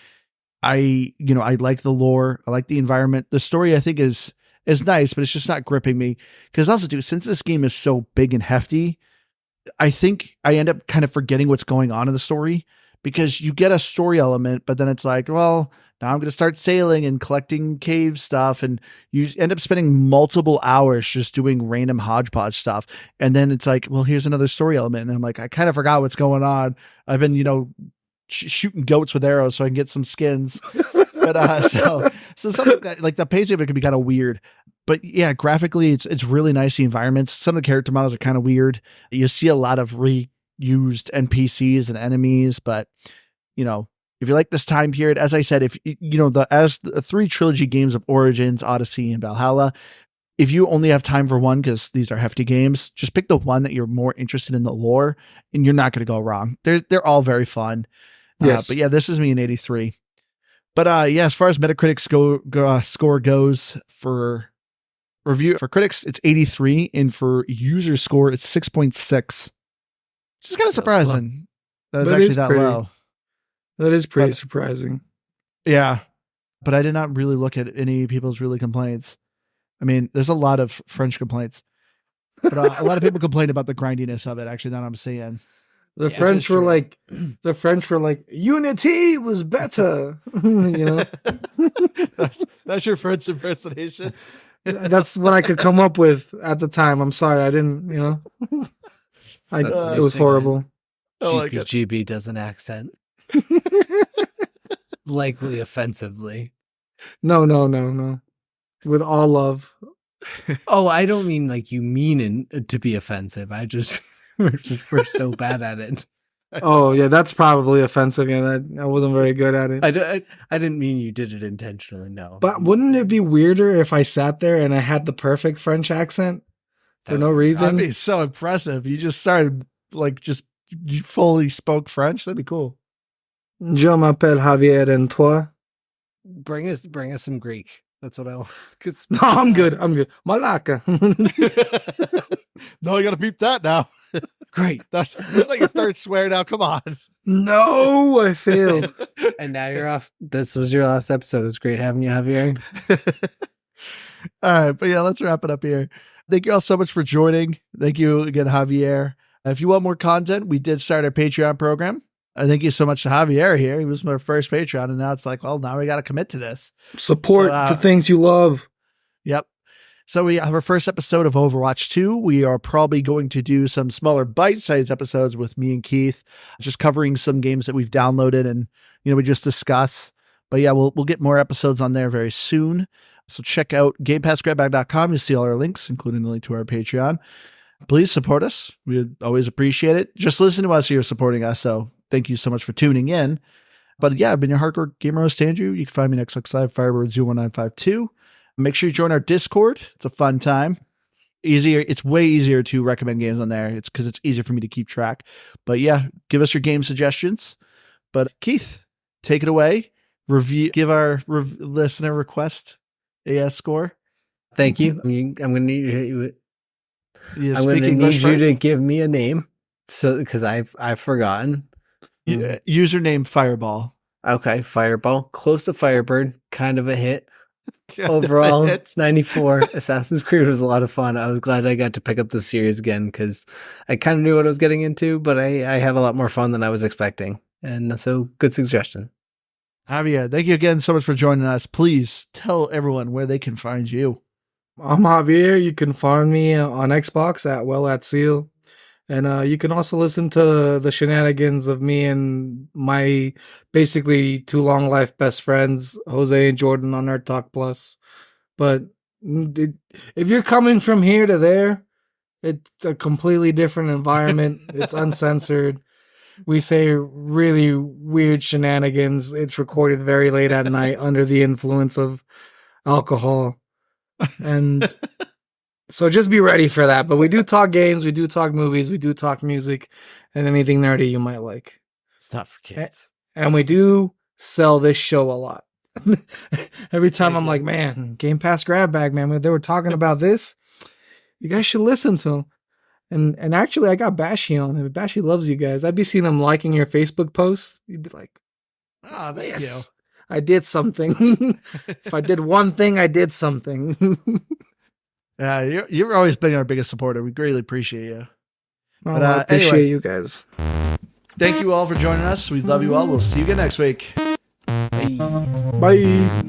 I like the lore. I like the environment. The story, I think, is nice, but it's just not gripping me. Because also, too, since this game is so big and hefty, I think I end up kind of forgetting what's going on in the story, because you get a story element, but then it's like, well, now I'm going to start sailing and collecting cave stuff. And you end up spending multiple hours just doing random hodgepodge stuff. And then it's like, well, here's another story element. And I'm like, I kind of forgot what's going on. I've been, shooting goats with arrows so I can get some skins. But so something like the pacing of it can be kind of weird. But yeah, graphically, it's really nice. The environments, some of the character models are kind of weird. You see a lot of reused NPCs and enemies, but if you like this time period, as I said, if as the 3 trilogy games of Origins, Odyssey, and Valhalla, if you only have time for one, because these are hefty games, just pick the one that you're more interested in the lore, and you're not going to go wrong. They're all very fun. Yes. But yeah, this is me an 83. But as far as Metacritic score goes for review, for critics, it's 83, and for user score, it's 6.6. Which is kind of surprising that it's actually that low. That is pretty surprising. Yeah. But I did not really look at any people's complaints. I mean, there's a lot of French complaints. But a lot of people complain about the grindiness of it, actually, that I'm seeing. The French were like, Unity was better. That's your French impersonation. That's what I could come up with at the time. I'm sorry, I didn't. It was horrible. GBGB does an accent, likely offensively. No. With all love. Oh, I don't mean like you mean to be offensive. We're so bad at it. Oh yeah, that's probably offensive. Yeah, I wasn't very good at it. I didn't mean you did it intentionally. No, but wouldn't it be weirder if I sat there and I had the perfect French accent for no reason? That'd be so impressive. You just started you fully spoke French. That'd be cool. Je m'appelle Javier, and toi? Bring us some Greek. That's what I want. No, I'm good. Malaka. No, you gotta beep that now. Great. That's like a third swear now. Come on. No, I failed. And now you're off. This was your last episode. It was great having you, Javier. All right, but yeah, let's wrap it up here. Thank you all so much for joining. Thank you again, Javier. If you want more content, we did start our Patreon program. Thank you so much to Javier here. He was my first Patreon, and now it's like, well, now we got to commit to this. Support the things you love. Yep. So we have our first episode of Overwatch 2. We are probably going to do some smaller bite-sized episodes with me and Keith, just covering some games that we've downloaded and, we just discuss. But yeah, we'll get more episodes on there very soon. So check out GamePassGrabBag.com. You'll see all our links, including the link to our Patreon. Please support us. We'd always appreciate it. Just listen to us. You're supporting us. So thank you so much for tuning in. But yeah, I've been your hardcore gamer host, Andrew. You can find me next week's live, Firebird01952. Make sure you join our Discord. It's a fun time. It's way easier to recommend games on there. It's because it's easier for me to keep track. But yeah, give us your game suggestions. But Keith, take it away. Give our listener request a score. Thank you. I'm going to need you. Yeah, I'm going to need you to give me a name, because I've forgotten. Username Fireball. Okay, Fireball, close to Firebird, kind of a hit. Overall, it's 94. Assassin's Creed was a lot of fun. I was glad I got to pick up the series again, because I kind of knew what I was getting into, but I had a lot more fun than I was expecting. And so, good suggestion. Javier, thank you again so much for joining us. Please tell everyone where they can find you. I'm Javier. You can find me on Xbox at Seal. And you can also listen to the shenanigans of me and my basically 2 long life best friends, Jose and Jordan, on Nerd Talk Plus. But if you're coming from here to there, it's a completely different environment. It's uncensored. We say really weird shenanigans. It's recorded very late at night under the influence of alcohol. And so just be ready for that. But we do talk games, we do talk movies, we do talk music, and anything nerdy you might like. It's not for kids. And we do sell this show a lot. Every time I'm like, man, Game Pass grab bag, man. They were talking about this. You guys should listen to them. And actually, I got Bashy on it. Bashy loves you guys. I'd be seeing him liking your Facebook posts. You'd be like, Oh, thank you. I did something. If I did one thing, I did something. Yeah, you've always been our biggest supporter. We greatly appreciate you. Oh, I appreciate anyway, you guys. Thank you all for joining us. We love you all. We'll see you again next week. Bye. Bye.